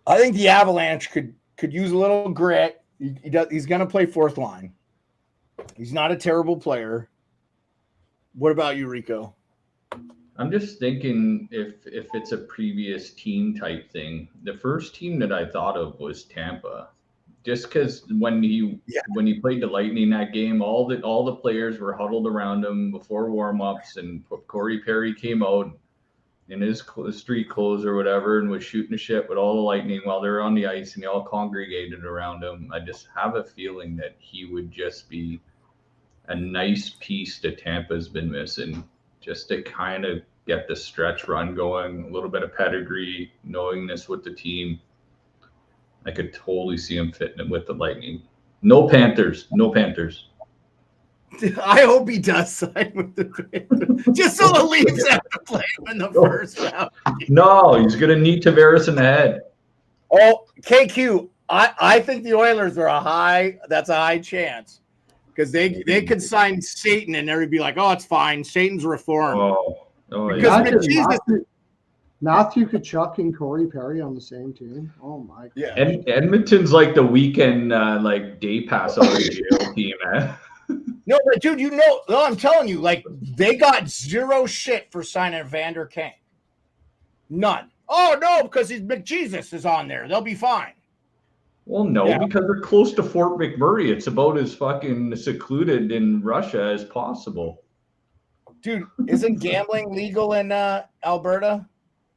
I think the Avalanche could use a little grit. He's going to play fourth line. He's not a terrible player. What about you, Rico? I'm just thinking if it's a previous team type thing, the first team that I thought of was Tampa. Just because when he played the Lightning that game, all the players were huddled around him before warm-ups, and Corey Perry came out in his street clothes or whatever and was shooting the shit with all the Lightning while they were on the ice, and they all congregated around him. I just have a feeling that he would just be a nice piece that Tampa's been missing, just to kind of get the stretch run going, a little bit of pedigree, knowingness with the team. I could totally see him fitting it with the Lightning. No Panthers. I hope he does sign with the Panthers. Just so the Leafs have to play him in the first round. No, he's going to need Tavares in the head. Oh, KQ, I think the Oilers are that's a high chance. Because they could sign Satan and everybody be like, oh, it's fine. Satan's reformed. Oh yeah. Matthew Tkachuk and Corey Perry on the same team. Oh my God. Yeah. Edmonton's like the weekend like day pass out of jail team, man. No, but dude, I'm telling you, like they got zero shit for signing Vander Kane. None. Oh no, because McJesus is on there. They'll be fine. Well, no, because they're close to Fort McMurray. It's about as fucking secluded in Russia as possible. Dude, isn't gambling legal in Alberta?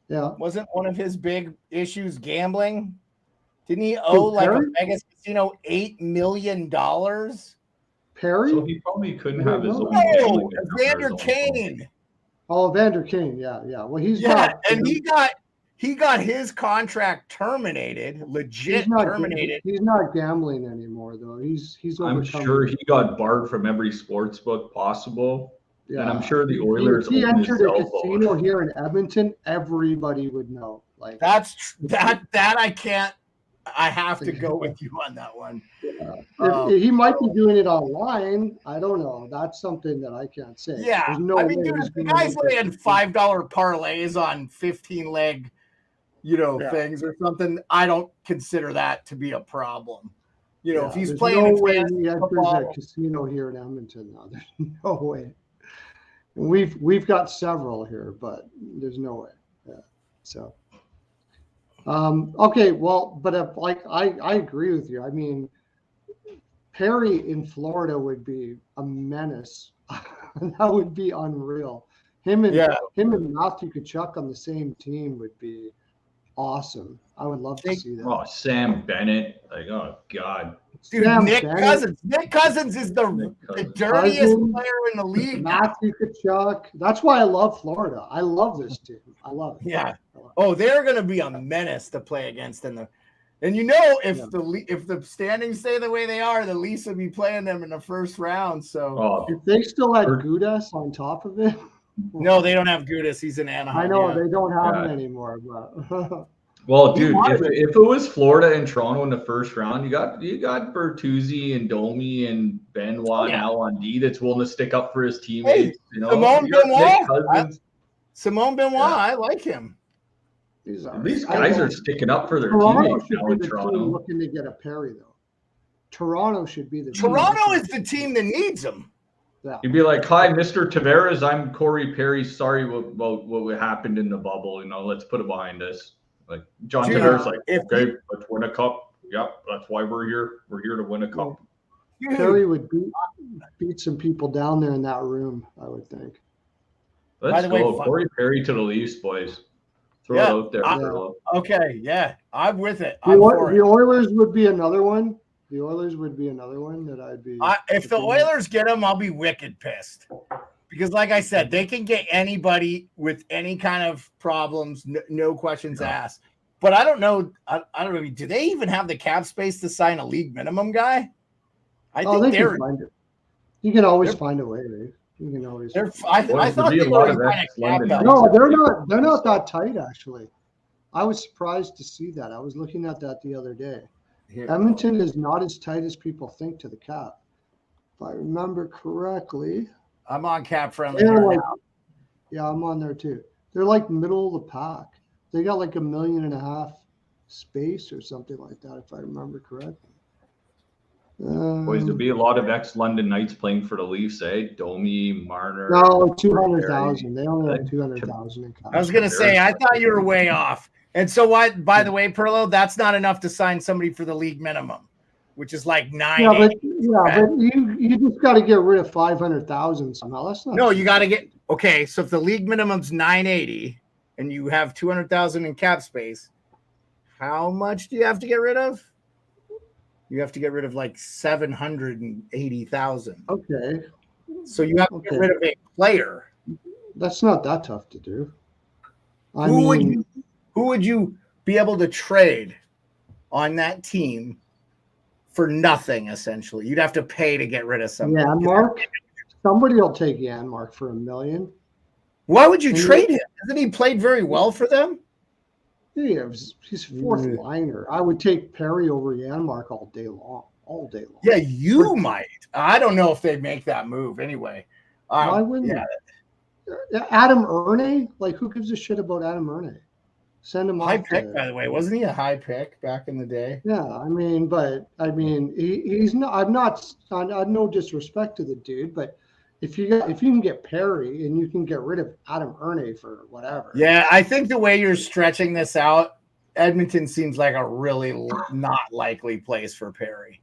Yeah. Wasn't one of his big issues gambling? Didn't he owe like a Vegas casino $8 million? Perry? So he probably couldn't have his own. No, Vander Kane. Oh, Vander Kane. Yeah. Well, he's not. And he got his contract terminated, terminated. He's not gambling anymore, though. He's I'm sure he got barred from every sports book possible. Yeah. And I'm sure the Oilers. If he entered a casino here in Edmonton, everybody would know. Like that I can't. I have to go with you on that one. Yeah. He might be doing it online. I don't know. That's something that I can't say. Yeah, I mean, dude, the guy's laying $5 parlays on 15-leg, things or something. I don't consider that to be a problem. If he's playing, no way he enters a casino here in Edmonton. Now, there's no way. We've got several here, but there's no way. Yeah. So. Okay, well, but I agree with you. I mean, Perry in Florida would be a menace. That would be unreal. Him and Matthew Tkachuk on the same team would be awesome. I would love to see that. Oh, Sam Bennett. Like, oh, God. Dude, Nick Cousins. Nick Cousins is the dirtiest player in the league. Matthew Tkachuk. That's why I love Florida. I love this team. I love it. Yeah. Oh, they're going to be a menace to play against if the standings stay the way they are, the Leafs will be playing them in the first round. So if they still had Gudas on top of it. No, they don't have Gudas. He's in Anaheim. I know they don't have him anymore, but. Well, dude, if it was Florida and Toronto in the first round, you got Bertuzzi and Domi and Benoit now on D that's willing to stick up for his teammates. Simone Benoit, I like him. These guys are sticking up for their teammates now in Toronto. Looking to get a Perry though. Toronto should be the. Toronto is the team that needs him. Yeah. You'd be like, "Hi, Mr. Tavares. I'm Corey Perry. Sorry about what happened in the bubble. Let's put it behind us." Like John Tavares, okay, let's win a cup. Yep, that's why we're here. We're here to win a cup. Perry would beat some people down there in that room, I would think. Let's go. Corey Perry to the Leafs, boys. Throw it out there. Okay, yeah, I'm with it. The Oilers would be another one. That I'd be. If the Oilers get him, I'll be wicked pissed Because like I said, they can get anybody with any kind of problems, no questions asked. But I don't know. I don't know. Do they even have the cap space to sign a league minimum guy? I think they they're. can find it. You can always find a way. Right? You can always. I thought they were kind of cap. No, they're not. They're not that tight, actually. I was surprised to see that. I was looking at that the other day. Edmonton is not as tight as people think to the cap. If I remember correctly. I'm on cap friendly here like, now. Yeah, I'm on there too. They're like middle of the pack. They got like $1.5 million space or something like that, if I remember correctly. Boys, there'd be a lot of ex-London Knights playing for the Leafs, eh? Domi, Marner. No, 200,000. They only have 200,000 in cap. I was gonna say, I thought you were way off. And so what? By the way, Perlo, that's not enough to sign somebody for the league minimum, which is like $9. But you just got to get rid of 500,000 somehow. That's not. No, you got to get okay. So if the league minimum's $980 and you have 200,000 in cap space, how much do you have to get rid of? You have to get rid of like 780,000. Okay. So you have to get rid of a player. That's not that tough to do. Who would you be able to trade on that team for nothing? Essentially, you'd have to pay to get rid of somebody. Yeah, Mark. Somebody will take Janmark for $1 million. Why would you trade him? Hasn't he played very well for them? Yeah, he's fourth liner. I would take Perry over Janmark all day long. Yeah, you might. I don't know if they'd make that move anyway. Why wouldn't? Yeah. Adam Erne? Like, who gives a shit about Adam Erne? Send him high pick, by the way. Wasn't he a high pick back in the day? Yeah, he's not. I no disrespect to the dude, but if you can get Perry and you can get rid of Adam Erne for whatever. Yeah, I think the way you're stretching this out, Edmonton seems like a really not likely place for Perry.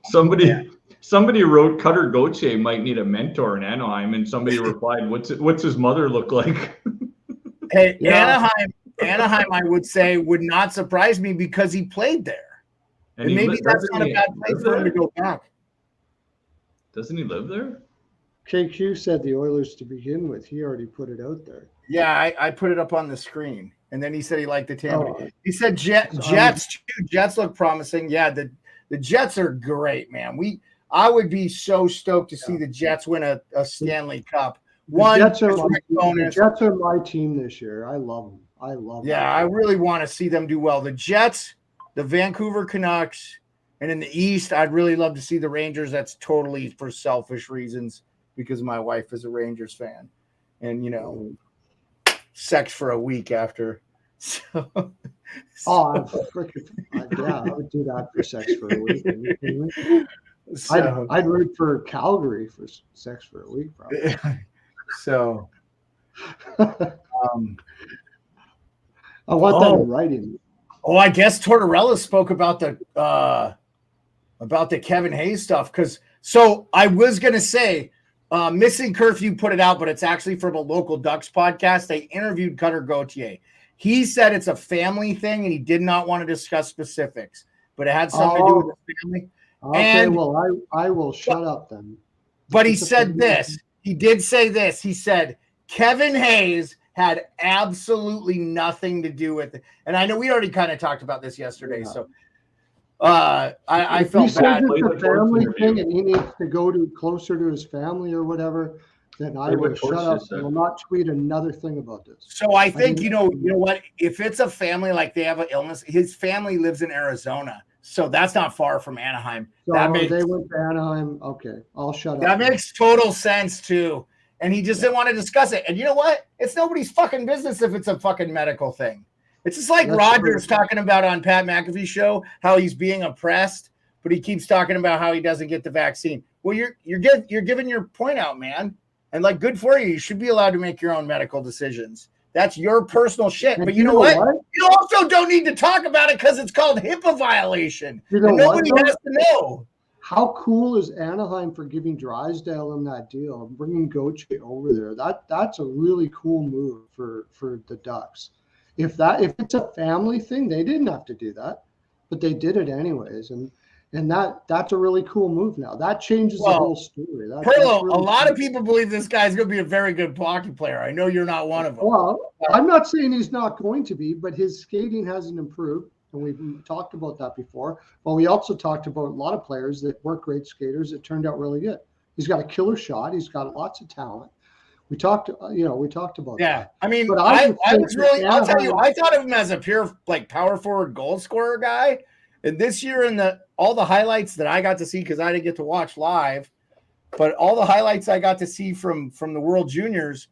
Somebody wrote Cutter Gauthier might need a mentor in Anaheim, and somebody replied, "What's his mother look like?" Hey, yeah. Anaheim, I would say, would not surprise me because he played there, and maybe that's not a bad place for him to go back. Doesn't he live there? KQ said the Oilers to begin with. He already put it out there. Yeah, I put it up on the screen, and then he said he liked the Tampa. He said Jets too. Jets look promising. Yeah, the Jets are great, man. I would be so stoked to see the Jets win a Stanley Cup. The Jets are my team this year. I love them. Yeah, I really want to see them do well. The Jets, the Vancouver Canucks, and in the East, I'd really love to see the Rangers. That's totally for selfish reasons because my wife is a Rangers fan. And, sex for a week after. I would do that for sex for a week. I'd root for Calgary for sex for a week, probably. So, I want that in writing. Oh, I guess Tortorella spoke about the Kevin Hayes stuff so I was gonna say Missing Curfew put it out, but it's actually from a local Ducks podcast. They interviewed Cutter Gauthier. He said it's a family thing and he did not want to discuss specifics, but it had something to do with the family. Okay, well, I will shut up then. But he said this. He did say this. He said Kevin Hayes had absolutely nothing to do with it. And I know we already kind of talked about this yesterday. Yeah. So I felt bad. If it's a family thing and he needs to go closer to his family or whatever, then I will shut up and will not tweet another thing about this. So I think, you know what? If it's a family, like they have an illness, his family lives in Arizona. So that's not far from Anaheim. So they went to Anaheim. Okay, I'll shut up. That makes total sense too. And he just didn't want to discuss it. And you know what? It's nobody's fucking business if it's a fucking medical thing. It's just like Rogers talking about on Pat McAfee's show how he's being oppressed, but he keeps talking about how he doesn't get the vaccine. Well, you're giving your point out, man. And like, good for you. You should be allowed to make your own medical decisions. That's your personal shit. But you know what? You also don't need to talk about it because it's called HIPAA violation. And nobody has to know. How cool is Anaheim for giving Drysdale in that deal and bringing Gauthier over there? That's a really cool move for the Ducks. If it's a family thing, they didn't have to do that, but they did it anyways. And And that's a really cool move now. That changes the whole story. Perlo, a lot of people believe this guy's going to be a very good hockey player. I know you're not one of them. Well, I'm not saying he's not going to be, but his skating hasn't improved. And we've talked about that before. But we also talked about a lot of players that weren't great skaters that turned out really good. He's got a killer shot. He's got lots of talent. We talked about that. I mean, But I was really, I'll tell you, I thought of him as a pure like power forward goal scorer guy. And this year in all the highlights that I got to see, because I didn't get to watch live, but all the highlights I got to see from the World Juniors,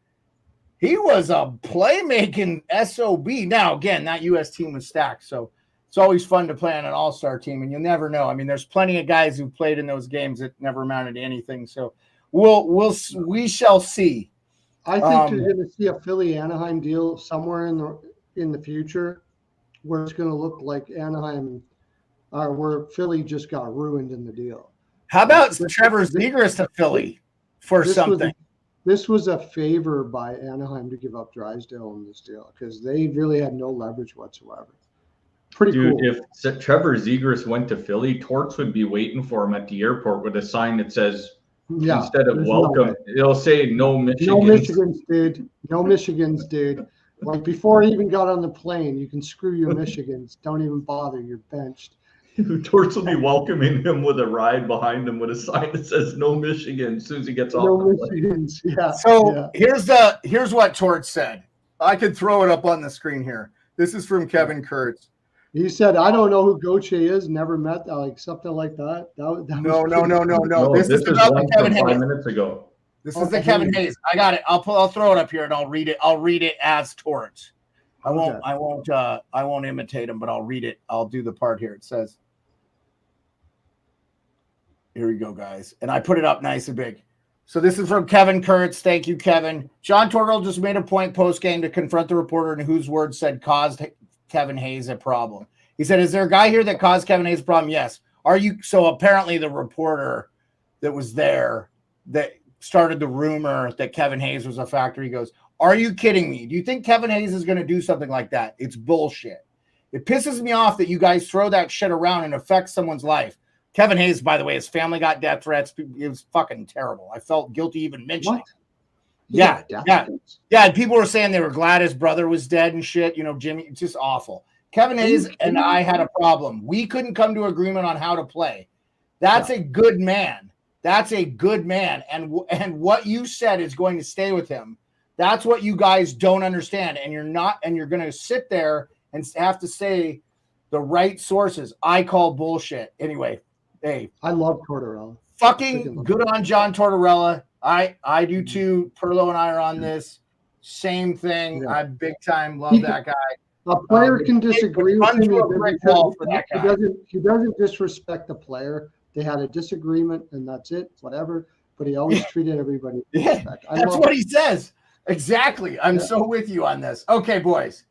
he was a playmaking SOB. Now, again, that U.S. team was stacked, so it's always fun to play on an all-star team, and you'll never know. I mean, there's plenty of guys who played in those games that never amounted to anything. So we shall see. I think you're going to see a Philly Anaheim deal somewhere in the future, where it's going to look like Anaheim. Where Philly just got ruined in the deal. How about Trevor Zegras to Philly for something? This was a favor by Anaheim to give up Drysdale in this deal because they really had no leverage whatsoever. Pretty cool. If Trevor Zegras went to Philly, Torts would be waiting for him at the airport with a sign that says, instead of welcome, it'll say no Michigans. No Michigans, dude. No Michigans, dude. Like before he even got on the plane, you can screw your Michigans. Don't even bother. You're benched. Torts will be welcoming him with a ride behind him with a sign that says "No Michigan" as soon as he gets off. No Michigans, yeah. So here's what Torts said. I could throw it up on the screen here. This is from Kevin Kurtz. He said, "I don't know who Gauthier is. Never met, like something like that." No. This is about the Kevin Hayes. 5 minutes ago. This is the Kevin Hayes. I got it. I'll throw it up here and I'll read it. I'll read it as Torts. I won't imitate him, but I'll read it. I'll do the part here. It says, here we go, guys. And I put it up nice and big. So this is from Kevin Kurtz. Thank you, Kevin. John Tortorella just made a point post-game to confront the reporter and whose words said caused Kevin Hayes a problem. He said, is there a guy here that caused Kevin Hayes a problem? Yes. Are you? So apparently the reporter that was there that started the rumor that Kevin Hayes was a factor. He goes, are you kidding me? Do you think Kevin Hayes is going to do something like that? It's bullshit. It pisses me off that you guys throw that shit around and affect someone's life. Kevin Hayes, by the way, his family got death threats. It was fucking terrible. I felt guilty even mentioning it. Yeah. And people were saying they were glad his brother was dead and shit. You know, Jimmy, it's just awful. Kevin Hayes and I had a problem. We couldn't come to agreement on how to play. That's a good man. That's a good man. And what you said is going to stay with him. That's what you guys don't understand. And you're going to sit there and have to say the right sources. I call bullshit. Anyway, hey. I love Tortorella. Fucking good on John Tortorella. I do too. Perlo and I are on this. Same thing. I big time love that guy. A player can disagree with him. He doesn't disrespect the player. They had a disagreement and that's it, whatever. But he always treated everybody with respect. That's what he says. Exactly. I'm so with you on this. Okay, boys.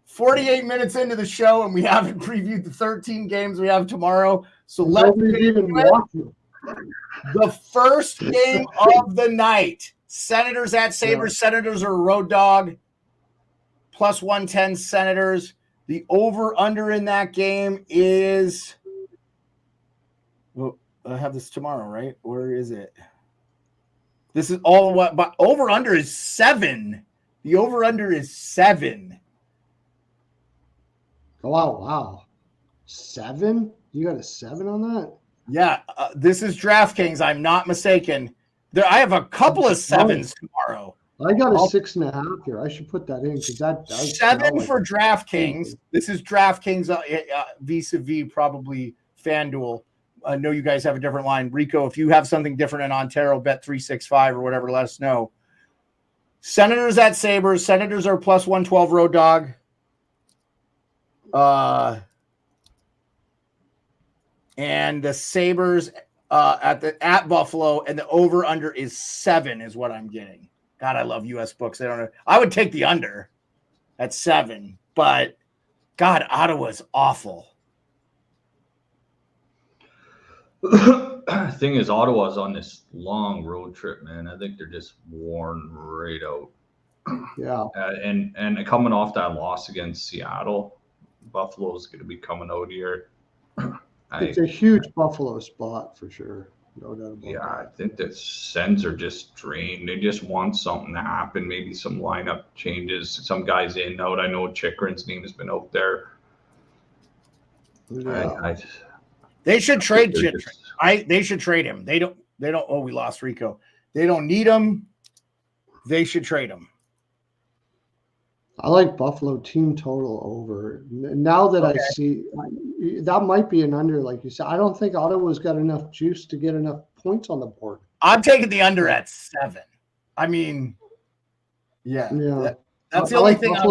48 minutes into the show, and we haven't previewed the 13 games we have tomorrow. So let's even watch it. The first game of the night. Senators at Sabres. Senators are a road dog. Plus 110 Senators. The over-under in that game is... Well, I have this tomorrow, right? Where is it? This is all what... But over-under is 7. The over-under is 7. Oh, wow. 7? You got a 7 on that? Yeah. This is DraftKings. I'm not mistaken. I have a couple of 7s tomorrow. I got a 6.5 here. I should put that in because that does 7 for DraftKings. This is DraftKings vis-a-vis probably FanDuel. I know you guys have a different line. Rico, if you have something different in Ontario, bet 365 or whatever, let us know. Senators at Sabres. Senators are plus 112 road dog. And the Sabres at Buffalo, and the over under is 7 is what I'm getting. God, I love US books. I don't know. I would take the under at 7, but God, Ottawa's awful. Thing is, Ottawa's on this long road trip, man. I think they're just worn right out. Yeah. And coming off that loss against Seattle, Buffalo's going to be coming out here. It's a huge Buffalo spot for sure. No doubt about Yeah, I that. think the Sens are just drained. They just want something to happen. Maybe some lineup changes. Some guys in, out. I know Chikrin's name has been out there. Yeah. They should trade They're Chitrin. They should trade him. They don't. Oh, we lost Rico. They don't need him. They should trade him. I like Buffalo team total over. Now that I see that might be an under, like you said. I don't think Ottawa's got enough juice to get enough points on the board. I'm taking the under at 7. I mean, yeah. That's the only thing I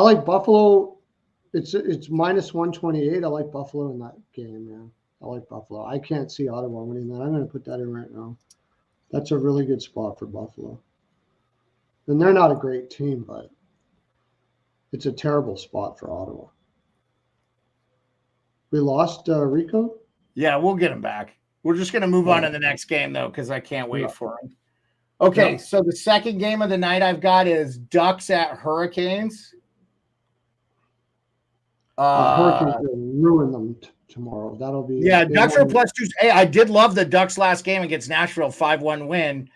like Buffalo. It's minus 128. I like Buffalo in that game, man. I like Buffalo. I can't see Ottawa winning that. I'm going to put that in right now. That's a really good spot for Buffalo. And they're not a great team, but it's a terrible spot for Ottawa. We lost Rico? Yeah, we'll get him back. We're just going to move on to the next game, though, because I can't wait for him. Okay, so the second game of the night I've got is Ducks at Hurricanes. Hurricanes will ruin them tomorrow. That'll be Ducks are +2. Hey, I did love the Ducks last game against Nashville, 5-1 win.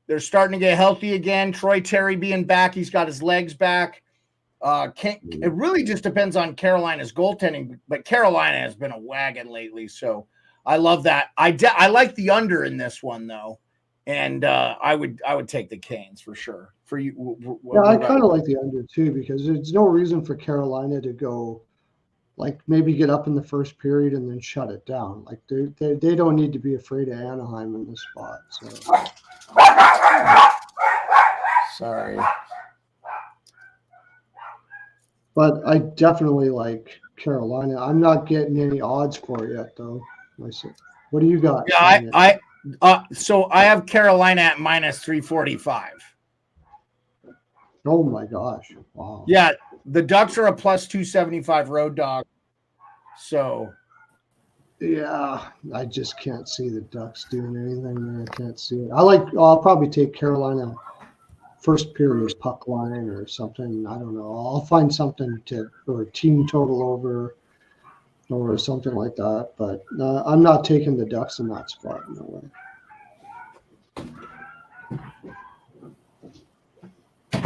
They're starting to get healthy again. Troy Terry being back, he's got his legs back. It really just depends on Carolina's goaltending, but Carolina has been a wagon lately, so I love that. I like the under in this one though, and I would take the Canes for sure. For you, I kind of like the under too because there's no reason for Carolina to go, like maybe get up in the first period and then shut it down. Like they don't need to be afraid of Anaheim in this spot. So. Sorry. But I definitely like Carolina. I'm not getting any odds for it yet, though. What do you got? Yeah, so I have Carolina at minus 345. Oh my gosh! Wow. Yeah, the Ducks are a plus 275 road dog. So. Yeah, I just can't see the Ducks doing anything there. I can't see it. I'll probably take Carolina first period puck line or something. I don't know. I'll find something or team total over or something like that. But I'm not taking the Ducks in that spot. No way. I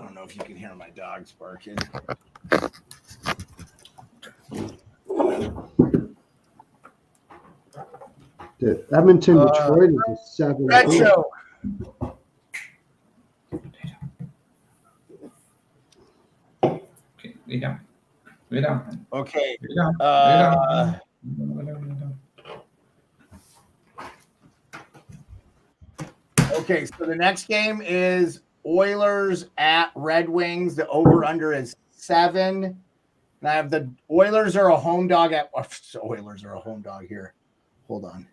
don't know if you can hear my dogs barking. The Edmonton Detroit is a 7. Red show. Yeah. Okay. Okay, so the next game is Oilers at Red Wings. The over-under is 7. And I have the Oilers are a home dog at – Oilers are a home dog here. Hold on.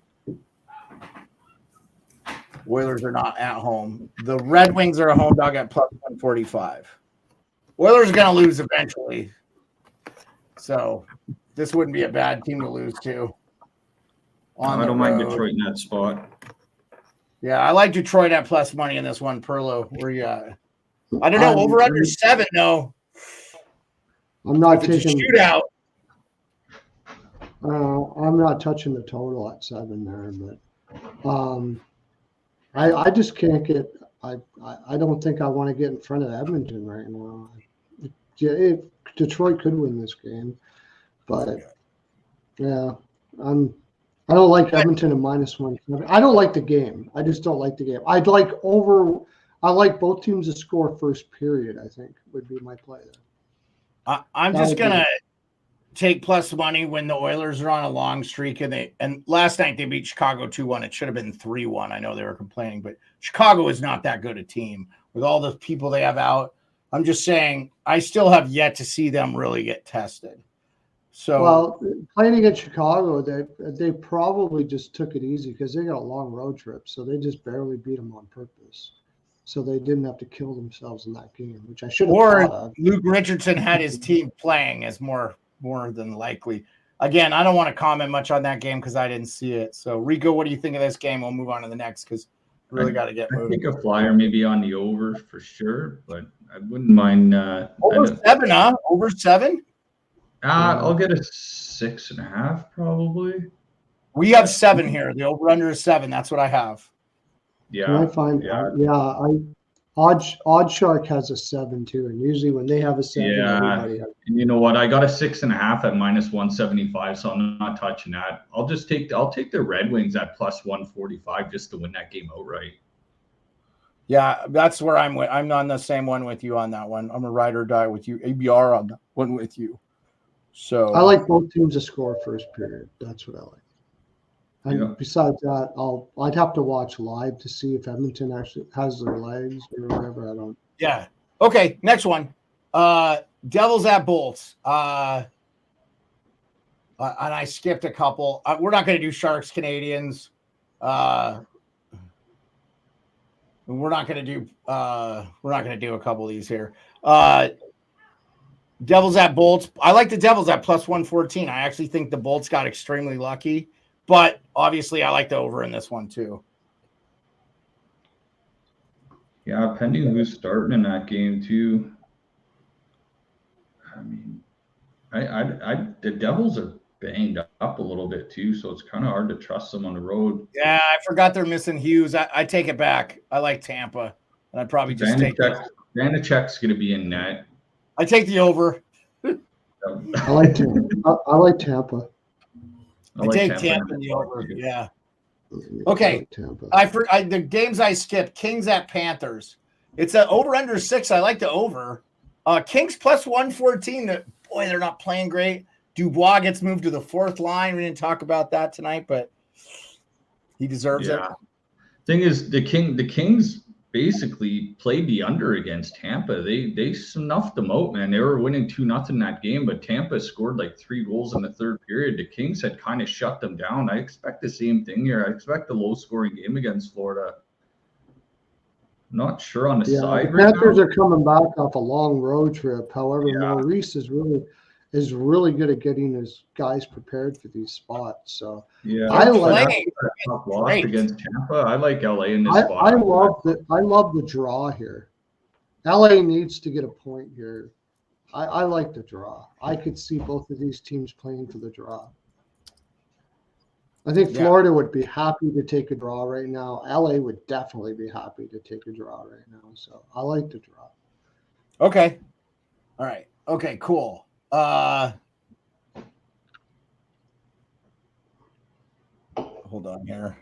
Oilers are not at home. The Red Wings are a home dog at plus 145. Oilers are going to lose eventually. So this wouldn't be a bad team to lose to. I don't mind Detroit in that spot. Yeah, I like Detroit at plus money in this one. Perlo, where you at? I don't know. Over under 7, though. I'm not taking shootout. I'm not touching the total at 7 there, but I just can't get. I don't think I want to get in front of Edmonton right now. Detroit could win this game, but yeah, I don't like Edmonton at -1. I don't like the game. I just don't like the game. I like both teams to score first period. I think would be my play there. I'm just gonna take plus money when the Oilers are on a long streak, and last night they beat Chicago 2-1. It should have been 3-1. I know they were complaining, but Chicago is not that good a team with all the people they have out. I'm just saying I still have yet to see them really get tested. So playing against Chicago, they probably just took it easy because they got a long road trip, so they just barely beat them on purpose. So they didn't have to kill themselves in that game, which I should have thought of. Luke Richardson had his team playing as more than likely. Again, I don't want to comment much on that game because I didn't see it. So, Rico, what do you think of this game? We'll move on to the next because we really got to get moving. I think a flyer maybe on the over for sure, but I wouldn't mind. Over 7, huh? Over 7? I'll get a 6.5 probably. We have 7 here. The over-under is 7. That's what I have. Yeah. Can I find? Odd Shark has a 7 too, and usually when they have a 7, everybody has. And you know what? I got a 6.5 at -175, so I'm not touching that. I'll take the Red Wings at +145 just to win that game outright. Yeah, that's where I'm on the same one with you on that one. I'm a ride or die with you. ABR on that one with you. So I like both teams to score first period. That's what I like. And besides that, I'd have to watch live to see if Edmonton actually has their legs or whatever. I don't. Yeah. Okay. Next one. Devils at Bolts. And I skipped a couple. We're not going to do Sharks Canadians. We're not going to do a couple of these here. Devils at Bolts. I like the Devils at +114. I actually think the Bolts got extremely lucky, but obviously I like the over in this one too. Yeah, depending who's starting in that game too. I mean, the Devils are banged up a little bit too, so it's kind of hard to trust them on the road. Yeah, I forgot they're missing Hughes. I take it back. I like Tampa, and I'd probably just take that. Vanacek's going to be in net. I take the over. I like Tampa. I like Tampa. I take Tampa in the over. Yeah. I Okay. like Tampa. The games I skipped. Kings at Panthers. It's an over under 6. I like the over. Kings +114. Boy, they're not playing great. Dubois gets moved to the 4th line. We didn't talk about that tonight, but he deserves it. Thing is, the Kings basically played the under against Tampa. They snuffed them out, man. They were winning 2-0 in that game, but Tampa scored like 3 goals in the 3rd period. The Kings had kind of shut them down. I expect the same thing here. I expect a low-scoring game against Florida. Not sure on the side. The Panthers are coming back off a long road trip. However, Maurice is really good at getting his guys prepared for these spots. So I like against Tampa. I like LA in this spot. I love the draw here. LA needs to get a point here. I like the draw. I could see both of these teams playing for the draw. I think Florida would be happy to take a draw right now. LA would definitely be happy to take a draw right now. So I like the draw. Okay. All right. Okay, cool. Hold on here.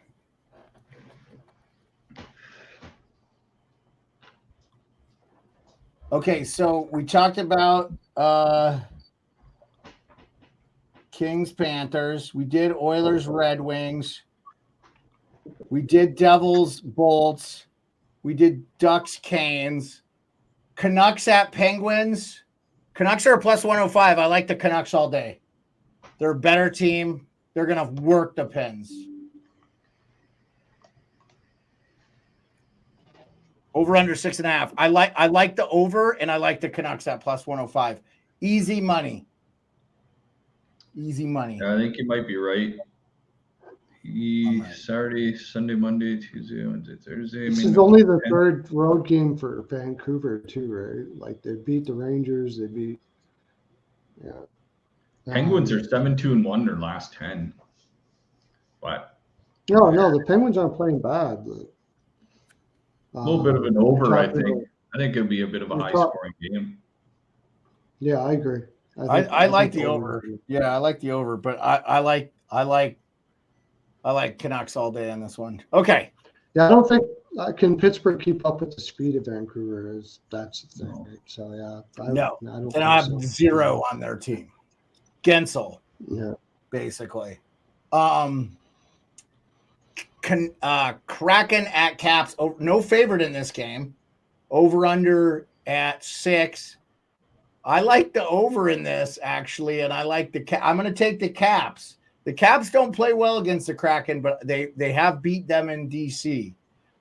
Okay, so we talked about Kings Panthers. We did Oilers Red Wings. We did Devils Bolts. We did Ducks Canes. Canucks at Penguins. Canucks are a +105. I like the Canucks all day. They're a better team. They're going to work the Pens. Over under 6.5. I like the over, and I like the Canucks at +105. Easy money. Easy money. Yeah, I think you might be right. Saturday, Sunday, Monday, Tuesday, Wednesday, Thursday. This is only the 3rd road game for Vancouver too, right? Like they beat the Rangers, they beat. Yeah. Penguins are 7-2-1 their last 10. What? No, the Penguins aren't playing bad. But, a little bit of an over, I think. I think it'll be a bit of a high-scoring game. Yeah, I agree. I like the over. Yeah, I like the over, but I like Canucks all day on this one. Okay. Yeah, I don't think can Pittsburgh keep up with the speed of Vancouver. That's the thing. Right? So yeah, I don't. And I have 0 on their team. Gensel. Yeah. Basically. Kraken at Caps. No favorite in this game. Over under at 6. I like the over in this actually, and I like I'm going to take the Caps. The Caps don't play well against the Kraken, but they have beat them in DC.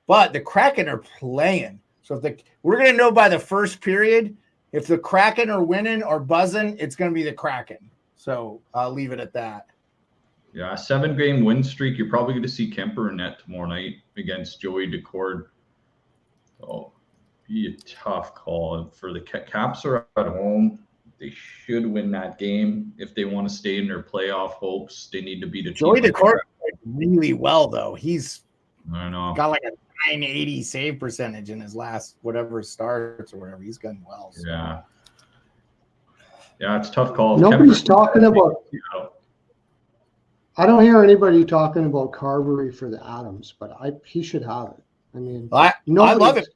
But the Kraken are playing. So we're going to know by the first period if the Kraken are winning or buzzing, it's going to be the Kraken. So I'll leave it at that. Yeah, 7-game win streak. You're probably going to see Kemper in net tomorrow night against Joey Decord. So be a tough call. For the Caps are at home. they should win that game if they want to stay in their playoff hopes. They need to beat a team. Joey Decor played really well though. He's I know. got like a 980 save percentage in his last whatever starts or whatever. He's done well. So. Yeah, it's tough calls. Nobody's talking about. I don't hear anybody talking about Carberry for the Adams, but he should have it. I mean, I love it.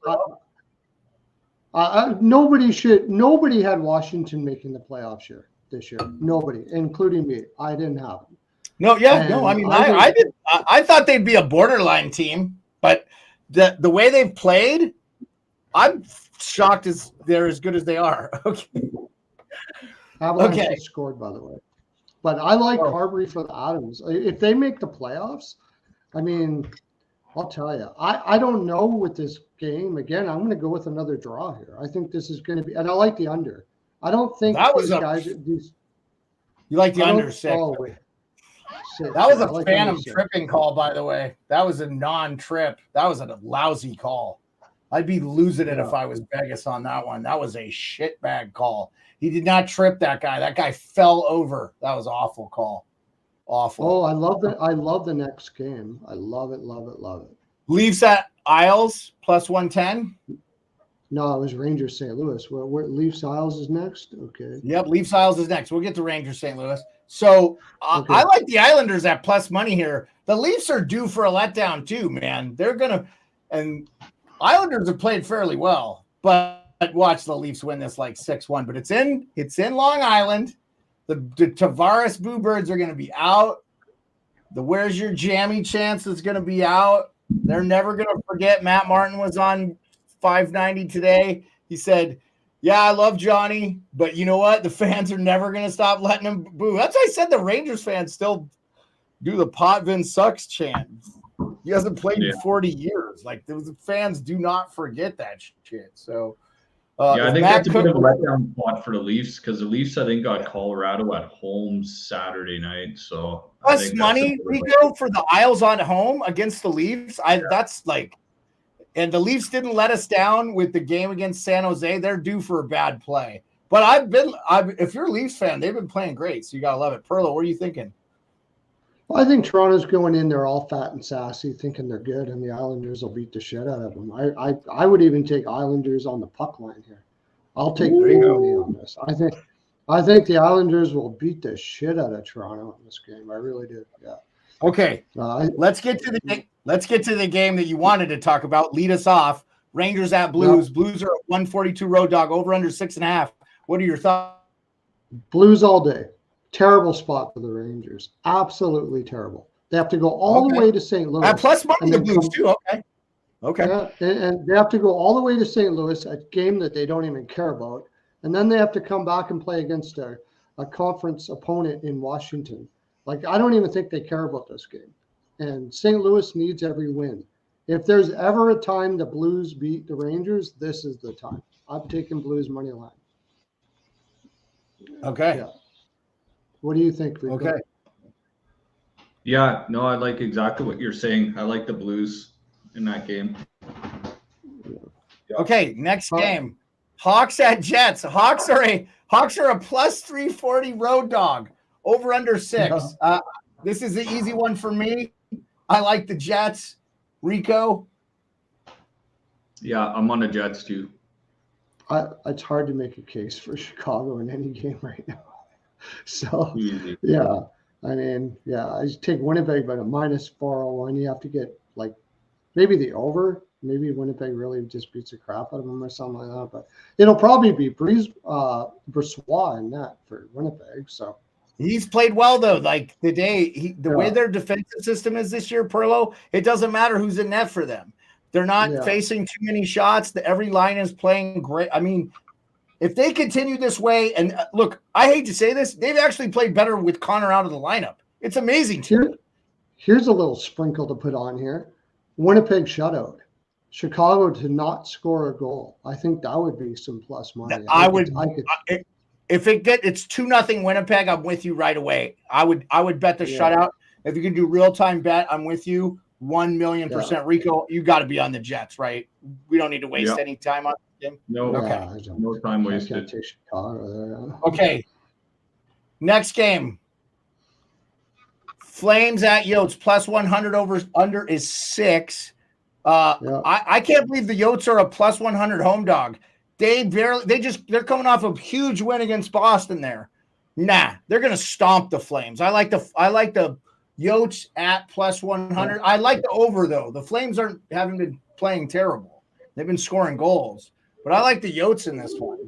Nobody had Washington making the playoffs this year. Nobody, including me. I didn't have them. No, I mean, I thought they'd be a borderline team, but the way they've played, I'm shocked they're as good as they are. Okay. Avalanche scored, by the way. But I like Carberry for the Adams. If they make the playoffs, I mean, I'll tell you. I don't know with this game. Again, I'm going to go with another draw here. I think this is going to be – and I like the under. I don't think these guys – You like the under 6. Oh, wait. That was a phantom tripping call, by the way. That was a non-trip. That was a lousy call. I'd be losing it if I was Vegas on that one. That was a shitbag call. He did not trip that guy. That guy fell over. That was an awful call. Awful. Oh, I love the next game. I love it. Leafs at Isles plus 110. No, it was Rangers St. Louis. Where Leafs Isles is next. Okay. Yep, Leafs Isles is next. We'll get to Rangers St. Louis. So I like the Islanders at plus money here. The Leafs are due for a letdown too, man. And Islanders have played fairly well, but watch the Leafs win this like 6-1. But it's in Long Island. The Tavares Bluebirds are going to be out. The Where's Your Jammy chance is going to be out. They're never going to forget. Matt Martin was on 590 today. He said, yeah, I love Johnny, but you know what? The fans are never going to stop letting him boo. That's why I said the Rangers fans still do the Potvin sucks chant. He hasn't played in 40 years. Like, the fans do not forget that shit. So, I think that's a bit of a letdown spot for the Leafs because the Leafs, I think, got Colorado at home Saturday night. So plus money we go for the Isles on home against the Leafs. That's like, and the Leafs didn't let us down with the game against San Jose. They're due for a bad play. But if you're a Leafs fan, they've been playing great. So you gotta love it. Perlo, what are you thinking? Well, I think Toronto's going in there all fat and sassy, thinking they're good, and the Islanders will beat the shit out of them. I would even take Islanders on the puck line here. I'll take big money on this. I think the Islanders will beat the shit out of Toronto in this game. I really do. Yeah. Okay. Let's get to the game that you wanted to talk about. Lead us off. Rangers at Blues. Yep. Blues are a 142 road dog, over under 6.5. What are your thoughts? Blues all day. Terrible spot for the Rangers. Absolutely terrible. They have to go all the way to St. Louis. Plus money the Blues too. Okay. Yeah, and they have to go all the way to St. Louis, a game that they don't even care about. And then they have to come back and play against a conference opponent in Washington. Like, I don't even think they care about this game. And St. Louis needs every win. If there's ever a time the Blues beat the Rangers, this is the time. I'm taking Blues money line. Okay. Yeah. What do you think, Rico? Okay. Yeah, no, I like exactly what you're saying. I like the Blues in that game. Okay, next game. Hawks at Jets. Hawks are a plus 340 road dog. Over under 6. This is an easy one for me. I like the Jets. Rico? Yeah, I'm on the Jets too. It's hard to make a case for Chicago in any game right now. So, yeah. I mean, I take Winnipeg, but a minus 401. You have to get, like, maybe the over. Maybe Winnipeg really just beats the crap out of them or something like that. But it'll probably be Brisebois in that for Winnipeg. So he's played well, though. Like, the way their defensive system is this year, Perlo, it doesn't matter who's in net for them. They're not facing too many shots. Every line is playing great. I mean, if they continue this way, and look, I hate to say this, they've actually played better with Connor out of the lineup. It's amazing. Here's a little sprinkle to put on here. Winnipeg shutout. Chicago to not score a goal. I think that would be some plus money. If it's 2-0 Winnipeg, I'm with you right away. I would bet the shutout. If you can do real-time bet, I'm with you 1,000,000%. Rico, you got to be on the Jets, right? We don't need to waste any time on. game? No, Okay. I don't- no time I wasted. can't take Chicago there. Okay. Next game. Flames at Yotes plus 100 over under is 6. Yeah. I can't believe the Yotes are a plus 100 home dog. They're coming off a huge win against Boston there. Nah, they're gonna stomp the Flames. I like the Yotes at plus 100. I like the over though. The Flames haven't been playing terrible. They've been scoring goals, but I like the Yotes in this one.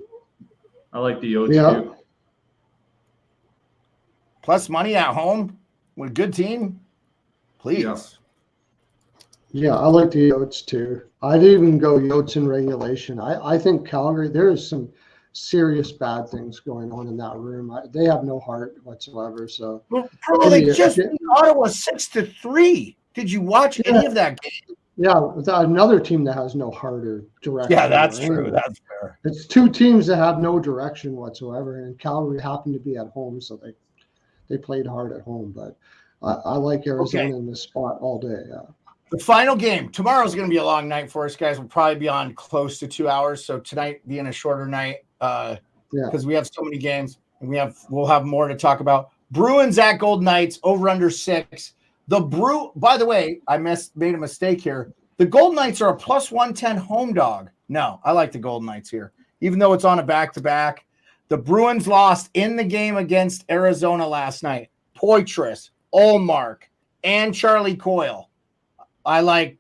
I like the Yotes Yeah. too. Plus money at home with a good team, please. Yeah. Yeah, I like the Yotes too. I'd even go Yotes in regulation. I think Calgary, there is some serious bad things going on in that room. They have no heart whatsoever. So Well, they just beat Ottawa 6-3. Did you watch any of that game? yeah, another team that has no heart or direction. Yeah, that's true. That's fair. It's two teams that have no direction whatsoever, and Calgary happened to be at home, so they played hard at home. But I like Arizona in this spot all day. Yeah. The final game tomorrow is going to be a long night for us, guys. We'll probably be on close to 2 hours. So tonight being a shorter night, because we have so many games, and we'll have more to talk about. Bruins at Golden Knights over under 6. By the way, I made a mistake here. The Golden Knights are a plus 110 home dog. No, I like the Golden Knights here, even though it's on a back-to-back. The Bruins lost in the game against Arizona last night. Poitras, Ullmark, and Charlie Coyle. I like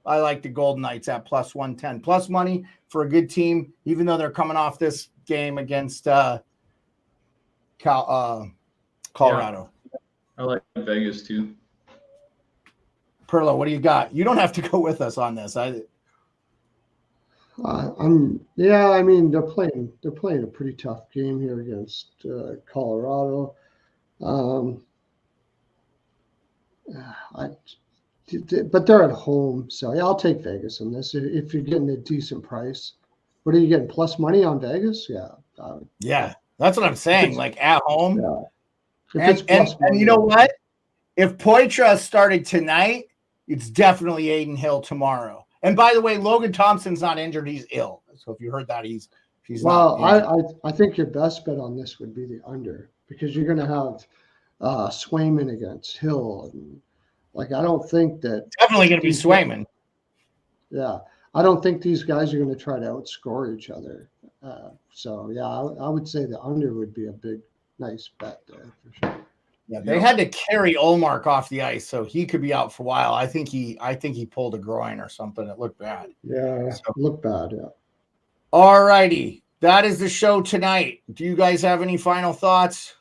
the Golden Knights at plus 110. Plus money for a good team, even though they're coming off this game against Colorado. Yeah. I like Vegas too. Perlo, what do you got? You don't have to go with us on this. I mean, they're playing a pretty tough game here against Colorado. But they're at home, so yeah, I'll take Vegas on this if you're getting a decent price. What are you getting? Plus money on Vegas? Yeah. Yeah, that's what I'm saying. Like at home. Yeah. And you know what? If Poitras started tonight, it's definitely Aiden Hill tomorrow. And by the way, Logan Thompson's not injured; he's ill. So if you heard that, he's well. Not I think your best bet on this would be the under, because you're going to have Swayman against Hill, and I don't think that definitely going to be Swayman. Yeah, I don't think these guys are going to try to outscore each other. So yeah, I would say the under would be a big, nice bet there for sure. Yeah, they had to carry Ullmark off the ice, so he could be out for a while. I think he pulled a groin or something. It looked bad. Yeah, looked bad. Yeah. All righty, that is the show tonight. Do you guys have any final thoughts?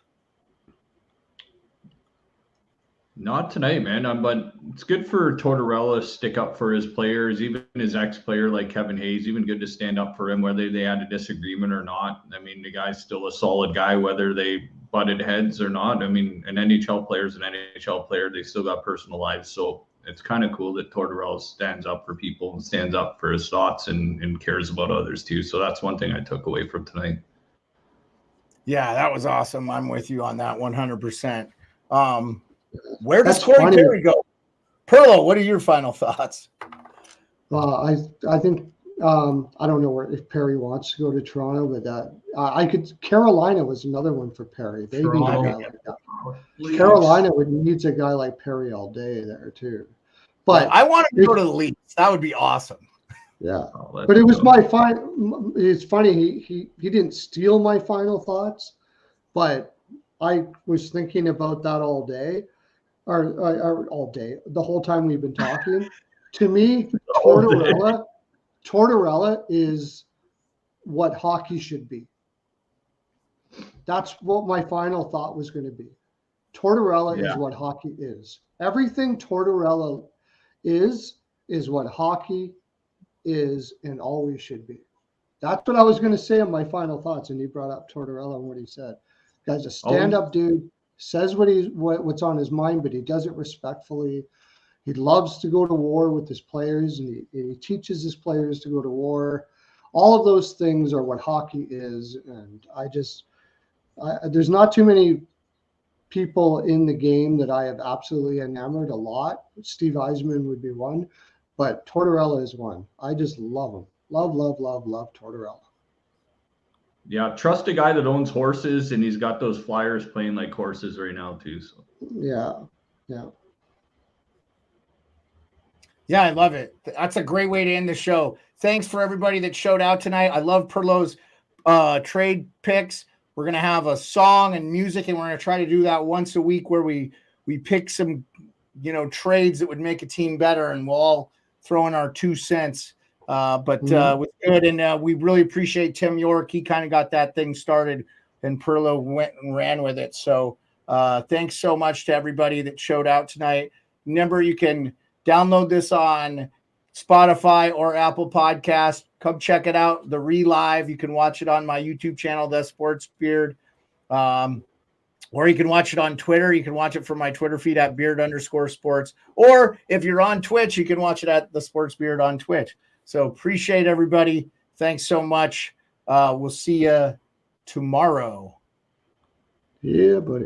Not tonight, man. But it's good for Tortorella to stick up for his players, even his ex-player like Kevin Hayes. Even good to stand up for him, whether they had a disagreement or not. I mean, the guy's still a solid guy, whether they butted heads or not. I mean, an NHL player is an NHL player. They still got personal lives. So it's kind of cool that Tortorella stands up for people and stands up for his thoughts and cares about others too. So that's one thing I took away from tonight. Yeah, that was awesome. I'm with you on that 100%. Where does Corey Perry go? Perlo, what are your final thoughts? I think I don't know if Perry wants to go to Toronto, but Carolina was another one for Perry. They need a guy like that. Carolina needs a guy like Perry all day there too. But I want him to go to the Leafs. That would be awesome. Yeah, but it was my final. It's funny he didn't steal my final thoughts, but I was thinking about that all day. Or all day, the whole time we've been talking. To me, Tortorella is what hockey should be. That's what my final thought was going to be. Tortorella is what hockey is. Everything Tortorella is what hockey is and always should be. That's what I was going to say in my final thoughts, and you brought up Tortorella and what he said. Guy's a stand-up dude. Says what's on his mind, but he does it respectfully. He loves to go to war with his players, and he teaches his players to go to war. All of those things are what hockey is, and there's not too many people in the game that I have absolutely enamored a lot. Steve Eisman would be one, but Tortorella is one. I just love him. Love Tortorella. Yeah, trust a guy that owns horses, and he's got those Flyers playing like horses right now too. So Yeah. Yeah, I love it. That's a great way to end the show. Thanks for everybody that showed out tonight. I love Perlo's trade picks. We're going to have a song and music, and we're going to try to do that once a week where we pick some, trades that would make a team better, and we'll all throw in our 2 cents. But it was good, and we really appreciate Tim York. He kind of got that thing started, and Perlo went and ran with it. So thanks so much to everybody that showed out tonight. Remember, you can download this on Spotify or Apple Podcast. Come check it out. The re-live. You can watch it on my YouTube channel, The Sports Beard. Or you can watch it on Twitter. You can watch it from my Twitter feed at beard_sports. Or if you're on Twitch, you can watch it at The Sports Beard on Twitch. So appreciate everybody. Thanks so much. We'll see you tomorrow. Yeah, buddy.